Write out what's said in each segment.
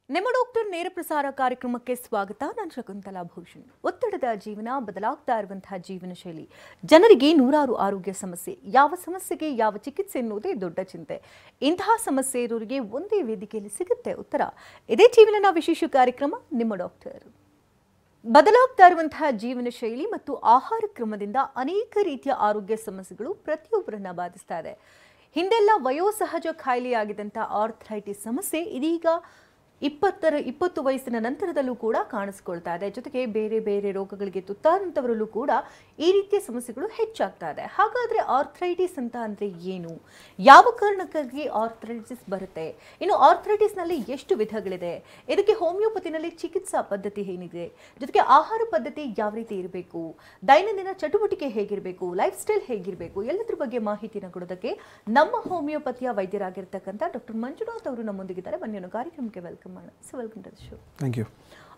ನಿಮ್ಮ ಡಾಕ್ಟರ್ ನೇರ ಪ್ರಸಾರ ಕಾರ್ಯಕ್ರಮಕ್ಕೆ ಸ್ವಾಗತ. ನಾನು ಶಕುಂತಲಾ ಭೂಷಣ್. ಒತ್ತಡದ ಜೀವನ, ಬದಲಾಗ್ತಾ ಇರುವಂತಹ ಜೀವನ ಶೈಲಿ, ಜನರಿಗೆ ನೂರಾರು ಆರೋಗ್ಯ ಸಮಸ್ಯೆ, ಯಾವ ಸಮಸ್ಯೆಗೆ ಯಾವ ಚಿಕಿತ್ಸೆ ಎನ್ನುವುದೇ ದೊಡ್ಡ ಚಿಂತೆ. ಇಂತಹ ಸಮಸ್ಯೆ ಇರೋರಿಗೆ ಒಂದೇ ವೇದಿಕೆಯಲ್ಲಿ ಸಿಗುತ್ತೆ ಉತ್ತರ. ಇದೇ ಜೀವನನ ವಿಶೇಷ ಕಾರ್ಯಕ್ರಮ ನಿಮ್ಮ ಡಾಕ್ಟರ್. ಬದಲಾಗ್ತಾ ಇರುವಂತಹ ಜೀವನ ಶೈಲಿ ಮತ್ತು ಆಹಾರ ಕ್ರಮದಿಂದ ಅನೇಕ ರೀತಿಯ ಆರೋಗ್ಯ ಸಮಸ್ಯೆಗಳು ಪ್ರತಿಯೊಬ್ಬರನ್ನ ಬಾಧಿಸ್ತಾ ಇದೆ. ಹಿಂದೆಲ್ಲ ವಯೋಸಹಜ ಖಾಯಿಲೆಯಾಗಿದ್ದಂಥ ಆರ್ಥರೈಟಿಸ್ ಸಮಸ್ಯೆ ಇದೀಗ 20 ವಯಸ್ಸಿನ ನಂತರದಲ್ಲೂ ಕೂಡ ಕಾಣಿಸ್ಕೊಳ್ತಾ ಇದೆ. ಜೊತೆಗೆ ಬೇರೆ ಬೇರೆ ರೋಗಗಳಿಗೆ ತುತ್ತಾದಂಥವರಲ್ಲೂ ಕೂಡ ಈ ರೀತಿಯ ಸಮಸ್ಯೆಗಳು ಹೆಚ್ಚಾಗ್ತಾ ಇದೆ. ಹಾಗಾದರೆ ಆರ್ಥರೈಟಿಸ್ ಅಂತ ಅಂದರೆ ಏನು? ಯಾವ ಕಾರಣಕ್ಕಾಗಿ ಆರ್ಥರೈಟಿಸ್ ಬರುತ್ತೆ? ಇನ್ನು ಆರ್ಥರೈಟಿಸ್ನಲ್ಲಿ ಎಷ್ಟು ವಿಧಗಳಿದೆ? ಇದಕ್ಕೆ ಹೋಮಿಯೋಪತಿನಲ್ಲಿ ಚಿಕಿತ್ಸಾ ಪದ್ಧತಿ ಏನಿದೆ? ಜೊತೆಗೆ ಆಹಾರ ಪದ್ಧತಿ ಯಾವ ರೀತಿ ಇರಬೇಕು? ದೈನಂದಿನ ಚಟುವಟಿಕೆ ಹೇಗಿರಬೇಕು? ಲೈಫ್ ಸ್ಟೈಲ್ ಹೇಗಿರಬೇಕು? ಎಲ್ಲದರ ಬಗ್ಗೆ ಮಾಹಿತಿನ ಕೊಡೋದಕ್ಕೆ ನಮ್ಮ ಹೋಮಿಯೋಪತಿಯ ವೈದ್ಯರಾಗಿರ್ತಕ್ಕಂಥ ಡಾಕ್ಟರ್ ಮಂಜುನಾಥ್ ಅವರು ನಮ್ಮೊಂದಿಗಿದ್ದಾರೆ. ಬನ್ನಿ ಕಾರ್ಯಕ್ರಮಕ್ಕೆ ವೆಲ್ಕಮ್. Thank you.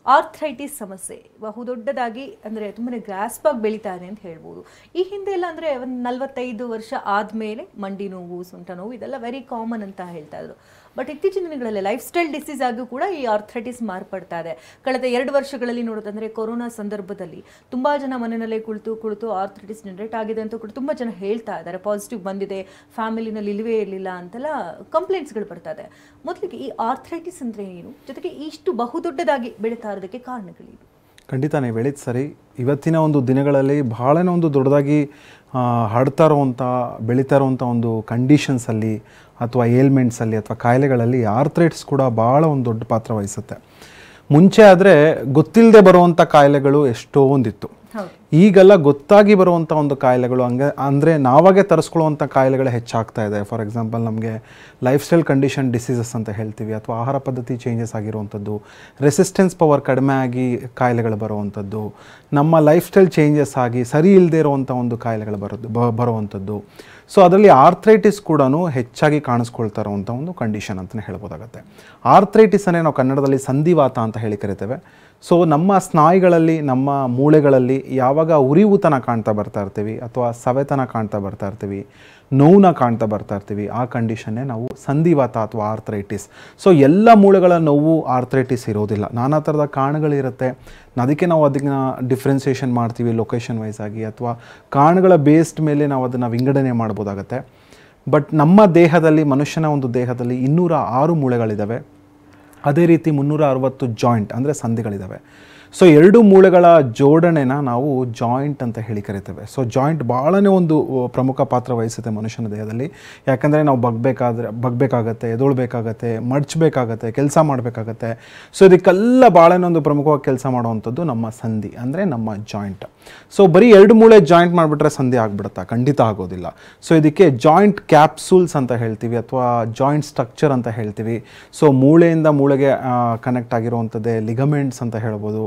ಆರ್ಥರೈಟಿಸ್ ಸಮಸ್ಯೆ ಬಹುದೊಡ್ಡದಾಗಿ ಅಂದರೆ ತುಂಬಾ ಗ್ರಾಸ್ಪ್ ಆಗಿ ಬೆಳೀತಾ ಇದೆ ಅಂತ ಹೇಳ್ಬೋದು. ಈ ಹಿಂದೆ ಎಲ್ಲ ಅಂದರೆ ಒಂದು 45 ವರ್ಷ ಆದಮೇಲೆ ಮಂಡಿ ನೋವು, ಸೊಂಟ ನೋವು ಇದೆಲ್ಲ ವೆರಿ ಕಾಮನ್ ಅಂತ ಹೇಳ್ತಾ ಇದ್ರು. ಬಟ್ ಇತ್ತೀಚಿನ ದಿನಗಳಲ್ಲಿ ಲೈಫ್ ಸ್ಟೈಲ್ ಡಿಸೀಸ್ ಆಗೂ ಕೂಡ ಈ ಆರ್ಥರೈಟಿಸ್ ಮಾರ್ಪಡ್ತಾ ಇದೆ. ಕಳೆದ 2 ವರ್ಷಗಳಲ್ಲಿ ನೋಡೋದಂದರೆ ಕೊರೋನಾ ಸಂದರ್ಭದಲ್ಲಿ ತುಂಬ ಜನ ಮನೆಯಲ್ಲೇ ಕುಳಿತು ಆರ್ಥರೈಟಿಸ್ ಜನರೇಟ್ ಆಗಿದೆ ಅಂತ ಕೂಡ ತುಂಬ ಜನ ಹೇಳ್ತಾ ಇದ್ದಾರೆ. ಪಾಸಿಟಿವ್ ಬಂದಿದೆ, ಫ್ಯಾಮಿಲಿನಲ್ಲಿ ಇಲ್ಲವೇ ಇರಲಿಲ್ಲ ಅಂತೆಲ್ಲ ಕಂಪ್ಲೇಂಟ್ಸ್ಗಳು ಬರ್ತಾ ಇದೆ. ಮೊದಲಿಗೆ ಈ ಆರ್ಥರೈಟಿಸ್ ಅಂದರೆ ಏನು? ಜೊತೆಗೆ ಇಷ್ಟು ಬಹುದೊಡ್ಡದಾಗಿ ಬೆಳೀತಾ ಇರೋದಕ್ಕೆ ಕಾರಣಗಳೇನು? ಖಂಡಿತ ನೀವು ಹೇಳಿದ ಸರಿ. ಇವತ್ತಿನ ಒಂದು ದಿನಗಳಲ್ಲಿ ಬಹಳನೇ ಒಂದು ದೊಡ್ಡದಾಗಿ ಹರಡ್ತಾ ಇರುವಂಥ, ಬೆಳೀತಾ ಇರುವಂಥ ಒಂದು ಕಂಡೀಷನ್ಸಲ್ಲಿ ಅಥವಾ ಏಲ್ಮೆಂಟ್ಸಲ್ಲಿ ಅಥವಾ ಕಾಯಿಲೆಗಳಲ್ಲಿ ಆರ್ಥರೈಟಿಸ್ ಕೂಡ ಭಾಳ ಒಂದು ದೊಡ್ಡ ಪಾತ್ರ ವಹಿಸುತ್ತೆ. ಮುಂಚೆ ಆದರೆ ಗೊತ್ತಿಲ್ಲದೆ ಬರುವಂಥ ಕಾಯಿಲೆಗಳು ಎಷ್ಟೊಂದಿತ್ತು. ಈಗೆಲ್ಲ ಗೊತ್ತಾಗಿ ಬರುವಂಥ ಒಂದು ಕಾಯಿಲೆಗಳು ಅಂದರೆ ನಾವಾಗೆ ತರಿಸ್ಕೊಳ್ಳುವಂಥ ಕಾಯಿಲೆಗಳು ಹೆಚ್ಚಾಗ್ತಾ ಇದೆ. ಫಾರ್ ಎಕ್ಸಾಂಪಲ್ ನಮಗೆ ಲೈಫ್ ಸ್ಟೈಲ್ ಕಂಡೀಷನ್ ಡಿಸೀಸಸ್ ಅಂತ ಹೇಳ್ತೀವಿ, ಅಥವಾ ಆಹಾರ ಪದ್ಧತಿ ಚೇಂಜಸ್ ಆಗಿರುವಂಥದ್ದು, ರೆಸಿಸ್ಟೆನ್ಸ್ ಪವರ್ ಕಡಿಮೆ ಆಗಿ ಕಾಯಿಲೆಗಳು ಬರುವಂಥದ್ದು, ನಮ್ಮ ಲೈಫ್ ಸ್ಟೈಲ್ ಚೇಂಜಸ್ ಆಗಿ ಸರಿ ಇಲ್ಲದೆ ಇರುವಂಥ ಒಂದು ಕಾಯಿಲೆಗಳು ಬರುವಂಥದ್ದು. ಸೊ ಅದರಲ್ಲಿ ಆರ್ಥರೈಟಿಸ್ ಕೂಡ ಹೆಚ್ಚಾಗಿ ಕಾಣಿಸ್ಕೊಳ್ತಾ ಇರುವಂಥ ಒಂದು ಕಂಡೀಷನ್ ಅಂತಲೇ ಹೇಳ್ಬೋದಾಗತ್ತೆ. ಆರ್ಥರೈಟಿಸನ್ನೇ ನಾವು ಕನ್ನಡದಲ್ಲಿ ಸಂಧಿವಾತ ಅಂತ ಹೇಳಿ ಕರಿತೇವೆ. ಸೊ ನಮ್ಮ ಸ್ನಾಯುಗಳಲ್ಲಿ, ನಮ್ಮ ಮೂಳೆಗಳಲ್ಲಿ ಯಾವಾಗ ಉರಿಯೂತನ ಕಾಣ್ತಾ ಬರ್ತಾ ಇರ್ತೀವಿ ಅಥವಾ ಸವೆತನ ಕಾಣ್ತಾ ಬರ್ತಾ ಇರ್ತೀವಿ, ನೋವನ್ನ ಕಾಣ್ತಾ ಬರ್ತಾ ಇರ್ತೀವಿ, ಆ ಕಂಡೀಷನ್ನೇ ನಾವು ಸಂಧಿವಾತ ಅಥವಾ ಆರ್ಥರೈಟಿಸ್. ಸೊ ಎಲ್ಲ ಮೂಳೆಗಳ ನೋವು ಆರ್ಥರೈಟಿಸ್ ಇರೋದಿಲ್ಲ, ನಾನಾ ಥರದ ಕಾರಣಗಳಿರುತ್ತೆ. ಅದಕ್ಕೆ ನಾವು ಅದನ್ನು ಡಿಫ್ರೆನ್ಸಿಯೇಷನ್ ಮಾಡ್ತೀವಿ ಲೊಕೇಶನ್ ವೈಸ್ ಆಗಿ, ಅಥವಾ ಕಾರಣಗಳ ಬೇಸ್ಡ್ ಮೇಲೆ ನಾವು ಅದನ್ನು ವಿಂಗಡಣೆ ಮಾಡ್ಬೋದಾಗತ್ತೆ. ಬಟ್ ನಮ್ಮ ದೇಹದಲ್ಲಿ, ಮನುಷ್ಯನ ಒಂದು ದೇಹದಲ್ಲಿ 206 ಮೂಳೆಗಳಿದ್ದಾವೆ. ಅದೇ ರೀತಿ 360 ಜಾಯಿಂಟ್ ಅಂದರೆ ಸಂಧಿಗಳಿದ್ದಾವೆ. ಸೊ 2 ಮೂಳೆಗಳ ಜೋಡಣೆನ ನಾವು ಜಾಯಿಂಟ್ ಅಂತ ಹೇಳಿ ಕರಿತೇವೆ. ಸೊ ಜಾಯಿಂಟ್ ಭಾಳನೇ ಒಂದು ಪ್ರಮುಖ ಪಾತ್ರ ವಹಿಸುತ್ತೆ ಮನುಷ್ಯನ ದೇಹದಲ್ಲಿ. ಯಾಕಂದರೆ ನಾವು ಬಗ್ಬೇಕಾಗತ್ತೆ, ಎದೊಳ್ಬೇಕಾಗತ್ತೆ, ಮಡ್ಚಬೇಕಾಗತ್ತೆ, ಕೆಲಸ ಮಾಡಬೇಕಾಗತ್ತೆ. ಸೊ ಇದಕ್ಕೆಲ್ಲ ಭಾಳನೇ ಒಂದು ಪ್ರಮುಖವಾಗಿ ಕೆಲಸ ಮಾಡುವಂಥದ್ದು ನಮ್ಮ ಸಂಧಿ, ಅಂದರೆ ನಮ್ಮ ಜಾಯಿಂಟ್. ಸೊ ಬರೀ 2 ಮೂಳೆ ಜಾಯಿಂಟ್ ಮಾಡಿಬಿಟ್ರೆ ಸಂಧಿ ಆಗಿಬಿಡುತ್ತಾ? ಖಂಡಿತ ಆಗೋದಿಲ್ಲ. ಸೊ ಇದಕ್ಕೆ ಜಾಯಿಂಟ್ ಕ್ಯಾಪ್ಸೂಲ್ಸ್ ಅಂತ ಹೇಳ್ತೀವಿ, ಅಥವಾ ಜಾಯಿಂಟ್ ಸ್ಟ್ರಕ್ಚರ್ ಅಂತ ಹೇಳ್ತೀವಿ. ಸೊ ಮೂಳೆಯಿಂದ ಮೂಳೆಗೆ ಕನೆಕ್ಟ್ ಆಗಿರುವಂಥದ್ದೇ ಲಿಗಮೆಂಟ್ಸ್ ಅಂತ ಹೇಳ್ಬೋದು.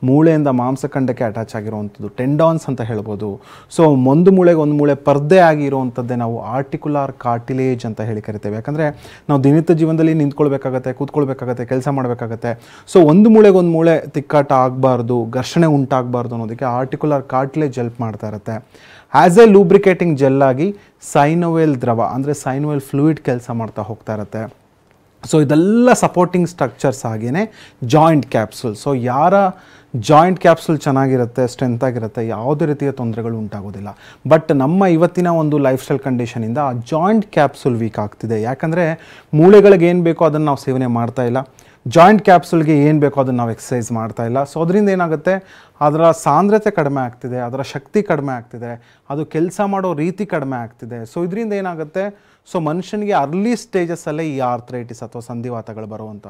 ಮೂಳೆಯಿಂದ ಮಾಂಸಖಂಡಕ್ಕೆ ಅಟ್ಯಾಚ್ ಆಗಿರುವಂಥದ್ದು ಟೆಂಡಾನ್ಸ್ ಅಂತ ಹೇಳ್ಬೋದು. ಸೊ ಒಂದು ಮೂಳೆಗೆ ಒಂದು ಮೂಳೆ ಪರ್ದೆ ಆಗಿರುವಂಥದ್ದೇ ನಾವು ಆರ್ಟಿಕ್ಯುಲಾರ್ ಕಾರ್ಟಿಲೇಜ್ ಅಂತ ಹೇಳಿ ಕರಿತೇವೆ. ಯಾಕಂದರೆ ನಾವು ದಿನನಿತ್ಯ ಜೀವನದಲ್ಲಿ ನಿಂತ್ಕೊಳ್ಬೇಕಾಗತ್ತೆ, ಕೂತ್ಕೊಳ್ಬೇಕಾಗತ್ತೆ, ಕೆಲಸ ಮಾಡಬೇಕಾಗತ್ತೆ. ಸೊ ಒಂದು ಮೂಳೆಗೆ ಒಂದು ಮೂಳೆ ತಿಕ್ಕಾಟ ಆಗಬಾರ್ದು, ಘರ್ಷಣೆ ಉಂಟಾಗಬಾರ್ದು ಅನ್ನೋದಕ್ಕೆ ಆರ್ಟಿಕ್ಯುಲಾರ್ ಕಾರ್ಟಿಲೇಜ್ ಹೆಲ್ಪ್ ಮಾಡ್ತಾ ಇರುತ್ತೆ. ಆ್ಯಸ್ ಎ ಲೂಬ್ರಿಕೇಟಿಂಗ್ ಜೆಲ್ ಆಗಿ ಸೈನೋವೆಲ್ ದ್ರವ ಅಂದರೆ ಸೈನೋವೆಲ್ ಫ್ಲೂಯಿಡ್ ಕೆಲಸ ಮಾಡ್ತಾ ಹೋಗ್ತಾ ಇರುತ್ತೆ. ಸೊ ಇದೆಲ್ಲ ಸಪೋರ್ಟಿಂಗ್ ಸ್ಟ್ರಕ್ಚರ್ಸ್ ಆಗಿಯೇ ಜಾಯಿಂಟ್ ಕ್ಯಾಪ್ಸೂಲ್. ಸೊ ಯಾರ ಜಾಯಿಂಟ್ ಕ್ಯಾಪ್ಸೂಲ್ ಚೆನ್ನಾಗಿರುತ್ತೆ, ಸ್ಟ್ರೆಂತ್ ಆಗಿರುತ್ತೆ, ಯಾವುದೇ ರೀತಿಯ ತೊಂದರೆಗಳು ಉಂಟಾಗೋದಿಲ್ಲ. ಬಟ್ ನಮ್ಮ ಇವತ್ತಿನ ಒಂದು ಲೈಫ್ ಸ್ಟೈಲ್ ಕಂಡೀಷನಿಂದ ಆ ಜಾಯಿಂಟ್ ಕ್ಯಾಪ್ಸೂಲ್ ವೀಕ್ ಆಗ್ತಿದೆ. ಯಾಕಂದರೆ ಮೂಳೆಗಳಿಗೆ ಏನು ಬೇಕೋ ಅದನ್ನು ನಾವು ಸೇವನೆ ಮಾಡ್ತಾ ಇಲ್ಲ, ಜಾಯಿಂಟ್ ಕ್ಯಾಪ್ಸೂಲ್ಗೆ ಏನು ಬೇಕೋ ಅದನ್ನು ನಾವು ಎಕ್ಸಸೈಸ್ ಮಾಡ್ತಾ ಇಲ್ಲ. ಸೊ ಅದರಿಂದ ಏನಾಗುತ್ತೆ, ಅದರ ಸಾಂದ್ರತೆ ಕಡಿಮೆ ಆಗ್ತಿದೆ, ಅದರ ಶಕ್ತಿ ಕಡಿಮೆ ಆಗ್ತಿದೆ, ಅದು ಕೆಲಸ ಮಾಡೋ ರೀತಿ ಕಡಿಮೆ ಆಗ್ತಿದೆ. ಸೊ ಇದರಿಂದ ಏನಾಗುತ್ತೆ, ಸೊ ಮನುಷ್ಯನಿಗೆ ಅರ್ಲಿ ಸ್ಟೇಜಸ್ಸಲ್ಲೇ ಈ ಆರ್ಥರೈಟಿಸ್ ಅಥವಾ ಸಂಧಿವಾತಗಳು ಬರುವಂಥ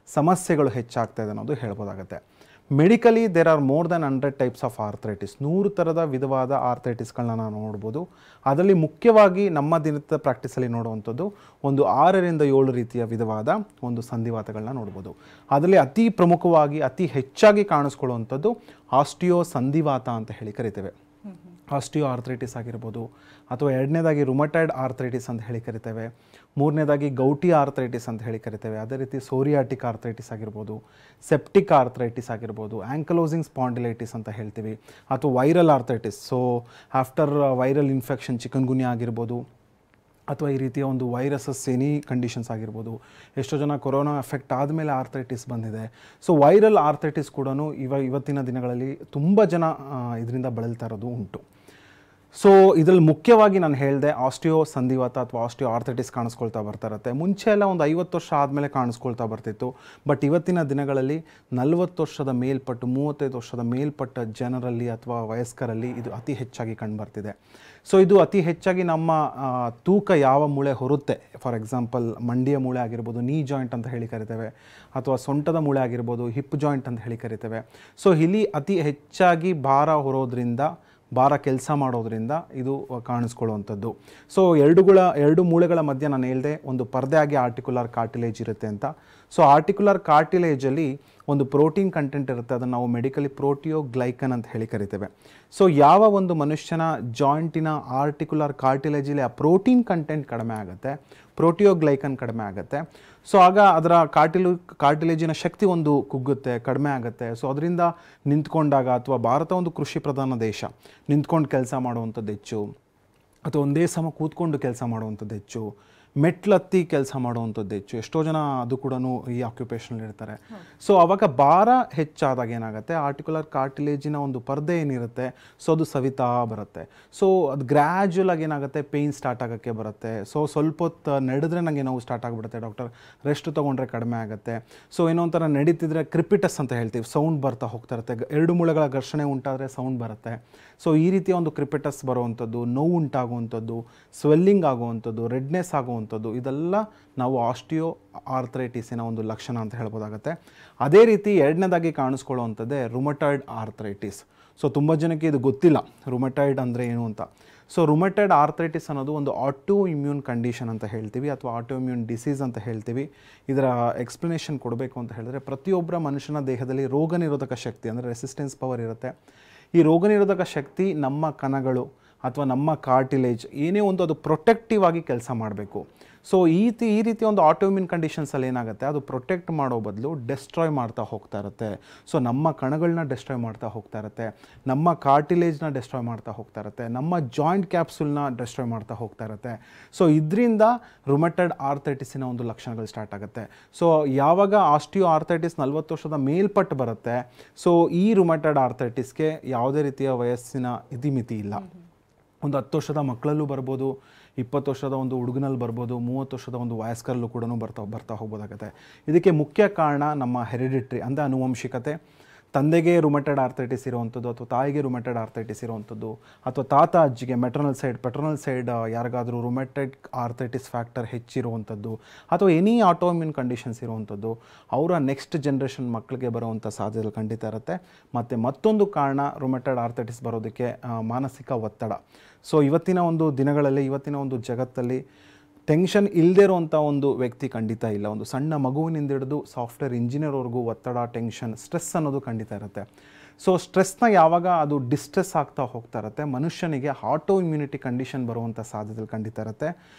ಸಮಸ್ಯೆಗಳು ಹೆಚ್ಚಾಗ್ತಾಯಿದೆ ಅನ್ನೋದು ಹೇಳ್ಬೋದಾಗುತ್ತೆ. Medically there are more than 100 types of arthritis. 100 ಥರದ ವಿಧವಾದ ಆರ್ಥರೈಟಿಸ್ಗಳನ್ನ ನಾವು ನೋಡ್ಬೋದು. ಅದರಲ್ಲಿ ಮುಖ್ಯವಾಗಿ ನಮ್ಮ ದಿನದ ಪ್ರಾಕ್ಟೀಸಲ್ಲಿ ನೋಡುವಂಥದ್ದು ಒಂದು 6ರಿಂದ 7 ರೀತಿಯ ವಿಧವಾದ ಒಂದು ಸಂಧಿವಾತಗಳನ್ನ ನೋಡ್ಬೋದು. ಅದರಲ್ಲಿ ಅತಿ ಪ್ರಮುಖವಾಗಿ ಅತಿ ಹೆಚ್ಚಾಗಿ ಕಾಣಿಸ್ಕೊಳ್ಳುವಂಥದ್ದು ಆಸ್ಟಿಯೋ ಸಂಧಿವಾತ ಅಂತ ಹೇಳಿ ಕರಿತೇವೆ. ಆಸ್ಟಿಯೋ ಆರ್ಥರೈಟಿಸ್ ಆಗಿರ್ಬೋದು, ಅಥವಾ 2ನೇದಾಗಿ ರುಮಟೈಡ್ ಆರ್ಥರೈಟಿಸ್ ಅಂತ ಹೇಳಿ ಕರಿತೇವೆ. 3ನೇದಾಗಿ ಗೌಟಿ ಆರ್ಥರೈಟಿಸ್ ಅಂತ ಹೇಳಿ ಕರಿತೇವೆ. ಅದೇ ರೀತಿ ಸೋರಿಯಾಟಿಕ್ ಆರ್ಥರೈಟಿಸ್ ಆಗಿರ್ಬೋದು, ಸೆಪ್ಟಿಕ್ ಆರ್ಥರೈಟಿಸ್ ಆಗಿರ್ಬೋದು, ಆ್ಯಂಕಲೋಸಿಂಗ್ ಸ್ಪಾಂಡಿಲೈಟಿಸ್ ಅಂತ ಹೇಳ್ತೀವಿ, ಅಥವಾ viral arthritis. So after viral infection chikungunya ಆಗಿರ್ಬೋದು, ಅಥವಾ ಈ ರೀತಿಯ ಒಂದು ವೈರಸಸ್ ಎನಿ ಕಂಡೀಷನ್ಸ್ ಆಗಿರ್ಬೋದು. ಎಷ್ಟೋ ಜನ ಕೊರೋನಾ ಎಫೆಕ್ಟ್ ಆದಮೇಲೆ ಆರ್ಥ್ರೈಟಿಸ್ ಬಂದಿದೆ. ಸೊ ವೈರಲ್ ಆರ್ಥ್ರೈಟಿಸ್ ಕೂಡ ಇವತ್ತಿನ ದಿನಗಳಲ್ಲಿ ತುಂಬ ಜನ ಇದರಿಂದ ಬಳಲ್ತಾ ಇರೋದು ಉಂಟು. ಸೊ ಇದರಲ್ಲಿ ಮುಖ್ಯವಾಗಿ ನಾನು ಹೇಳಿದೆ ಆಸ್ಟಿಯೋ ಸಂಧಿವಾತ ಅಥವಾ ಆಸ್ಟಿಯೋ ಆರ್ಥ್ರೈಟಿಸ್ ಕಾಣಿಸ್ಕೊಳ್ತಾ ಬರ್ತಾ ಇರುತ್ತೆ. ಮುಂಚೆ ಎಲ್ಲ ಒಂದು 50 ವರ್ಷ ಆದಮೇಲೆ ಕಾಣಿಸ್ಕೊಳ್ತಾ ಬರ್ತಿತ್ತು. ಬಟ್ ಇವತ್ತಿನ ದಿನಗಳಲ್ಲಿ 40 ವರ್ಷದ ಮೇಲ್ಪಟ್ಟು 35 ವರ್ಷದ ಮೇಲ್ಪಟ್ಟ ಜನರಲ್ಲಿ ಅಥವಾ ವಯಸ್ಕರಲ್ಲಿ ಇದು ಅತಿ ಹೆಚ್ಚಾಗಿ ಕಂಡುಬರ್ತಿದೆ. ಸೊ ಇದು ಅತಿ ಹೆಚ್ಚಾಗಿ ನಮ್ಮ ತೂಕ ಯಾವ ಮೂಳೆ ಹೊರುತ್ತೆ, ಫಾರ್ ಎಕ್ಸಾಂಪಲ್ ಮಂಡಿಯ ಮೂಳೆ ಆಗಿರ್ಬೋದು, ನೀ ಜಾಯಿಂಟ್ ಅಂತ ಹೇಳಿ ಕರಿತೇವೆ, ಅಥವಾ ಸೊಂಟದ ಮೂಳೆ ಆಗಿರ್ಬೋದು, ಹಿಪ್ ಜಾಯಿಂಟ್ ಅಂತ ಹೇಳಿ ಕರಿತೇವೆ. ಸೊ ಇಲ್ಲಿ ಅತಿ ಹೆಚ್ಚಾಗಿ ಭಾರ ಹೊರೋದ್ರಿಂದ, ಭಾರ ಕೆಲಸ ಮಾಡೋದ್ರಿಂದ ಇದು ಕಾಣಿಸ್ಕೊಳ್ಳುವಂಥದ್ದು. ಸೊ ಎರಡು ಮೂಳೆಗಳ ಮಧ್ಯೆ ನಾನು ಹೇಳಿದೆ ಒಂದು ಪರ್ದೆ ಆಗಿ ಆರ್ಟಿಕ್ಯುಲರ್ ಕಾರ್ಟಿಲೇಜ್ ಇರುತ್ತೆ ಅಂತ. ಸೊ ಆರ್ಟಿಕ್ಯುಲರ್ ಕಾರ್ಟಿಲೇಜಲ್ಲಿ ಒಂದು ಪ್ರೋಟೀನ್ ಕಂಟೆಂಟ್ ಇರುತ್ತೆ, ಅದನ್ನು ನಾವು ಮೆಡಿಕಲಿ ಪ್ರೋಟಿಯೋಗ್ಲೈಕನ್ ಅಂತ ಹೇಳಿ ಕರಿತೇವೆ. ಸೊ ಯಾವ ಒಂದು ಮನುಷ್ಯನ ಜಾಯಿಂಟಿನ ಆರ್ಟಿಕ್ಯುಲರ್ ಕಾರ್ಟಿಲೇಜಲ್ಲಿ ಆ ಪ್ರೋಟೀನ್ ಕಂಟೆಂಟ್ ಕಡಿಮೆ ಆಗುತ್ತೆ, ಪ್ರೋಟಿಯೋಗ್ಲೈಕನ್ ಕಡಿಮೆ ಆಗುತ್ತೆ. ಸೊ ಆಗ ಅದರ ಕಾರ್ಟಿಲೇಜಿನ ಶಕ್ತಿ ಒಂದು ಕುಗ್ಗುತ್ತೆ, ಕಡಿಮೆ ಆಗುತ್ತೆ. ಸೊ ಅದರಿಂದ ನಿಂತ್ಕೊಂಡಾಗ, ಅಥವಾ ಭಾರತ ಒಂದು ಕೃಷಿ ಪ್ರಧಾನ ದೇಶ, ನಿಂತ್ಕೊಂಡು ಕೆಲಸ ಮಾಡುವಂಥದ್ದು ಹೆಚ್ಚು, ಅಥವಾ ಒಂದೇ ಸಮ ಕೂತ್ಕೊಂಡು ಕೆಲಸ ಮಾಡುವಂಥದ್ದು ಹೆಚ್ಚು, ಮೆಟ್ಲತ್ತಿ ಕೆಲಸ ಮಾಡುವಂಥದ್ದು ಹೆಚ್ಚು. ಎಷ್ಟೋ ಜನ ಅದು ಕೂಡ ಈ ಆಕ್ಯುಪೇಷನಲ್ಲಿ ಇರ್ತಾರೆ. ಸೊ ಅವಾಗ ಭಾರ ಹೆಚ್ಚಾದಾಗ ಏನಾಗುತ್ತೆ, ಆರ್ಟಿಕ್ಯುಲರ್ ಕಾರ್ಟಿಲೇಜಿನ ಒಂದು ಪರ್ದೆ ಏನಿರುತ್ತೆ ಸೊ ಅದು ಸವಿತಾ ಬರುತ್ತೆ. ಸೊ ಅದು ಗ್ರ್ಯಾಜುವಲ್ ಆಗಿ ಏನಾಗುತ್ತೆ, ಪೇಯ್ನ್ ಸ್ಟಾರ್ಟ್ ಆಗೋಕ್ಕೆ ಬರುತ್ತೆ. ಸೊ ಸ್ವಲ್ಪ ಹೊತ್ತು ನಡೆದ್ರೆ ನನಗೆ ನೋವು ಸ್ಟಾರ್ಟ್ ಆಗಿಬಿಡುತ್ತೆ, ಡಾಕ್ಟರ್ ರೆಸ್ಟ್ ತೊಗೊಂಡ್ರೆ ಕಡಿಮೆ ಆಗುತ್ತೆ. ಸೊ ಏನೋ ಒಂಥರ ನಡೀತಿದ್ರೆ ಕ್ರಿಪಿಟಸ್ ಅಂತ ಹೇಳ್ತೀವಿ, ಸೌಂಡ್ ಬರ್ತಾ ಹೋಗ್ತಾ ಇರುತ್ತೆ. ಎರಡು ಮೂಳೆಗಳ ಘರ್ಷಣೆ ಉಂಟಾದರೆ ಸೌಂಡ್ ಬರುತ್ತೆ. ಸೊ ಈ ರೀತಿಯ ಒಂದು ಕ್ರಿಪಿಟಸ್ ಬರುವಂಥದ್ದು, ನೋವು ಉಂಟಾಗುವಂಥದ್ದು, ಸ್ವೆಲ್ಲಿಂಗ್ ಆಗುವಂಥದ್ದು, ರೆಡ್ನೆಸ್ ಆಗುವಂಥದ್ದು, ಇದೆಲ್ಲ ನಾವು ಆಸ್ಟಿಯೋ ಆರ್ಥ್ರೈಟಿಸಿನ ಒಂದು ಲಕ್ಷಣ ಅಂತ ಹೇಳ್ಬೋದಾಗತ್ತೆ. ಅದೇ ರೀತಿ ಎರಡನೇದಾಗಿ ಕಾಣಿಸ್ಕೊಳ್ಳುವಂಥದ್ದೇ ರುಮಟಾಯ್ಡ್ ಆರ್ಥ್ರೈಟಿಸ್. ಸೊ ತುಂಬ ಜನಕ್ಕೆ ಇದು ಗೊತ್ತಿಲ್ಲ ರುಮಟಾಯ್ಡ್ ಅಂದರೆ ಏನು ಅಂತ. ಸೊ ರುಮಟಾಯ್ಡ್ ಆರ್ಥ್ರೈಟಿಸ್ ಅನ್ನೋದು ಒಂದು ಆಟೋ ಇಮ್ಯೂನ್ ಕಂಡೀಷನ್ ಅಂತ ಹೇಳ್ತೀವಿ, ಅಥವಾ ಆಟೋ ಇಮ್ಯೂನ್ ಡಿಸೀಸ್ ಅಂತ ಹೇಳ್ತೀವಿ. ಇದರ ಎಕ್ಸ್ಪ್ಲನೇಷನ್ ಕೊಡಬೇಕು ಅಂತ ಹೇಳಿದ್ರೆ, ಪ್ರತಿಯೊಬ್ಬರ ಮನುಷ್ಯನ ದೇಹದಲ್ಲಿ ರೋಗ ನಿರೋಧಕ ಶಕ್ತಿ ಅಂದರೆ ರೆಸಿಸ್ಟೆನ್ಸ್ ಪವರ್ ಇರುತ್ತೆ. ಈ ರೋಗ ನಿರೋಧಕ ಶಕ್ತಿ ನಮ್ಮ ಕಣಗಳು ಅಥವಾ ನಮ್ಮ ಕಾರ್ಟಿಲೇಜ್ ಏನೇ ಒಂದು ಅದು ಪ್ರೊಟೆಕ್ಟಿವ್ ಆಗಿ ಕೆಲಸ ಮಾಡಬೇಕು. ಸೊ ಈ ರೀತಿ ಒಂದು ಆಟೋಮ್ಯೂನ್ ಕಂಡೀಷನ್ಸಲ್ಲಿ ಏನಾಗುತ್ತೆ, ಅದು ಪ್ರೊಟೆಕ್ಟ್ ಮಾಡೋ ಬದಲು ಡೆಸ್ಟ್ರಾಯ್ ಮಾಡ್ತಾ ಹೋಗ್ತಾ ಇರುತ್ತೆ. ಸೊ ನಮ್ಮ ಕಣಗಳನ್ನ ಡೆಸ್ಟ್ರಾಯ್ ಮಾಡ್ತಾ ಹೋಗ್ತಾ ಇರುತ್ತೆ, ನಮ್ಮ ಕಾರ್ಟಿಲೇಜ್ನ ಡೆಸ್ಟ್ರಾಯ್ ಮಾಡ್ತಾ ಹೋಗ್ತಾ ಇರುತ್ತೆ, ನಮ್ಮ ಜಾಯಿಂಟ್ ಕ್ಯಾಪ್ಸುಲ್ನ ಡೆಸ್ಟ್ರಾಯ್ ಮಾಡ್ತಾ ಹೋಗ್ತಾ ಇರುತ್ತೆ. ಸೊ ಇದರಿಂದ ರುಮಟಾಯ್ಡ್ ಆರ್ಥ್ರೈಟಿಸಿನ ಒಂದು ಲಕ್ಷಣಗಳು ಸ್ಟಾರ್ಟ್ ಆಗುತ್ತೆ. ಸೊ ಯಾವಾಗ ಆಸ್ಟಿಯೋ ಆರ್ಥ್ರೈಟಿಸ್ 40 ವರ್ಷದ ಮೇಲ್ಪಟ್ಟು ಬರುತ್ತೆ, ಸೊ ಈ ರುಮಟಾಯ್ಡ್ ಆರ್ಥ್ರೈಟಿಸ್ಗೆ ಯಾವುದೇ ರೀತಿಯ ವಯಸ್ಸಿನ ಇತಿಮಿತಿ ಇಲ್ಲ. ಒಂದು 10 ವರ್ಷದ ಮಕ್ಕಳಲ್ಲೂ ಬರ್ಬೋದು, 20 ವರ್ಷದ ಒಂದು ಹುಡುಗನಲ್ಲಿ ಬರ್ಬೋದು, 30 ವರ್ಷದ ಒಂದು ವಯಸ್ಕರಲ್ಲೂ ಕೂಡ ಬರ್ತಾ ಹೋಗ್ಬೋದಾಗುತ್ತೆ. ಇದಕ್ಕೆ ಮುಖ್ಯ ಕಾರಣ ನಮ್ಮ ಹೆರಿಡಿಟ್ರಿ ಅಂದರೆ ಆನುವಂಶಿಕತೆ. ತಂದೆಗೆ ರುಮಟಾಯ್ಡ್ ಆರ್ಥ್ರೈಟಿಸ್ ಇರುವಂಥದ್ದು, ಅಥವಾ ತಾಯಿಗೆ ರುಮಟಾಯ್ಡ್ ಆರ್ಥ್ರೈಟಿಸ್ ಇರುವಂಥದ್ದು, ಅಥವಾ ತಾತ ಅಜ್ಜಿಗೆ ಪೆಟ್ರನಲ್ ಸೈಡ್ ಯಾರಿಗಾದರೂ ರುಮಟಾಯ್ಡ್ ಆರ್ಥ್ರೈಟಿಸ್ ಫ್ಯಾಕ್ಟರ್ ಹೆಚ್ಚಿರುವಂಥದ್ದು, ಅಥವಾ ಎನಿ ಆಟೋಮ್ಯೂನ್ ಕಂಡೀಷನ್ಸ್ ಇರುವಂಥದ್ದು, ಅವರ ನೆಕ್ಸ್ಟ್ ಜನ್ರೇಷನ್ ಮಕ್ಕಳಿಗೆ ಬರುವಂಥ ಸಾಧ್ಯತೆ ಖಂಡಿತ ಇರುತ್ತೆ. ಮತ್ತು ಮತ್ತೊಂದು ಕಾರಣ ರುಮಟಾಯ್ಡ್ ಆರ್ಥ್ರೈಟಿಸ್ ಬರೋದಕ್ಕೆ ಮಾನಸಿಕ ಒತ್ತಡ. ಸೊ ಇವತ್ತಿನ ಒಂದು ದಿನಗಳಲ್ಲಿ, ಇವತ್ತಿನ ಒಂದು ಜಗತ್ತಲ್ಲಿ ಟೆನ್ಷನ್ ಇಲ್ಲದೇ ಇರುವಂಥ ಒಂದು ವ್ಯಕ್ತಿ ಖಂಡಿತ ಇಲ್ಲ. ಒಂದು ಸಣ್ಣ ಮಗುವಿನಿಂದ ಹಿಡಿದು ಸಾಫ್ಟ್ವೇರ್ ಇಂಜಿನಿಯರ್ವರೆಗೂ ಒತ್ತಡ, ಟೆನ್ಷನ್, ಸ್ಟ್ರೆಸ್ ಅನ್ನೋದು ಖಂಡಿತ ಇರುತ್ತೆ. ಸೊ ಸ್ಟ್ರೆಸ್ನ ಯಾವಾಗ ಅದು ಡಿಸ್ಟ್ರೆಸ್ ಆಗ್ತಾ ಹೋಗ್ತಾ ಇರುತ್ತೆ, ಮನುಷ್ಯನಿಗೆ ಆಟೋ ಇಮ್ಯುನಿಟಿ ಕಂಡೀಷನ್ ಬರುವಂಥ ಸಾಧ್ಯತೆ ಖಂಡಿತ ಇರುತ್ತೆ.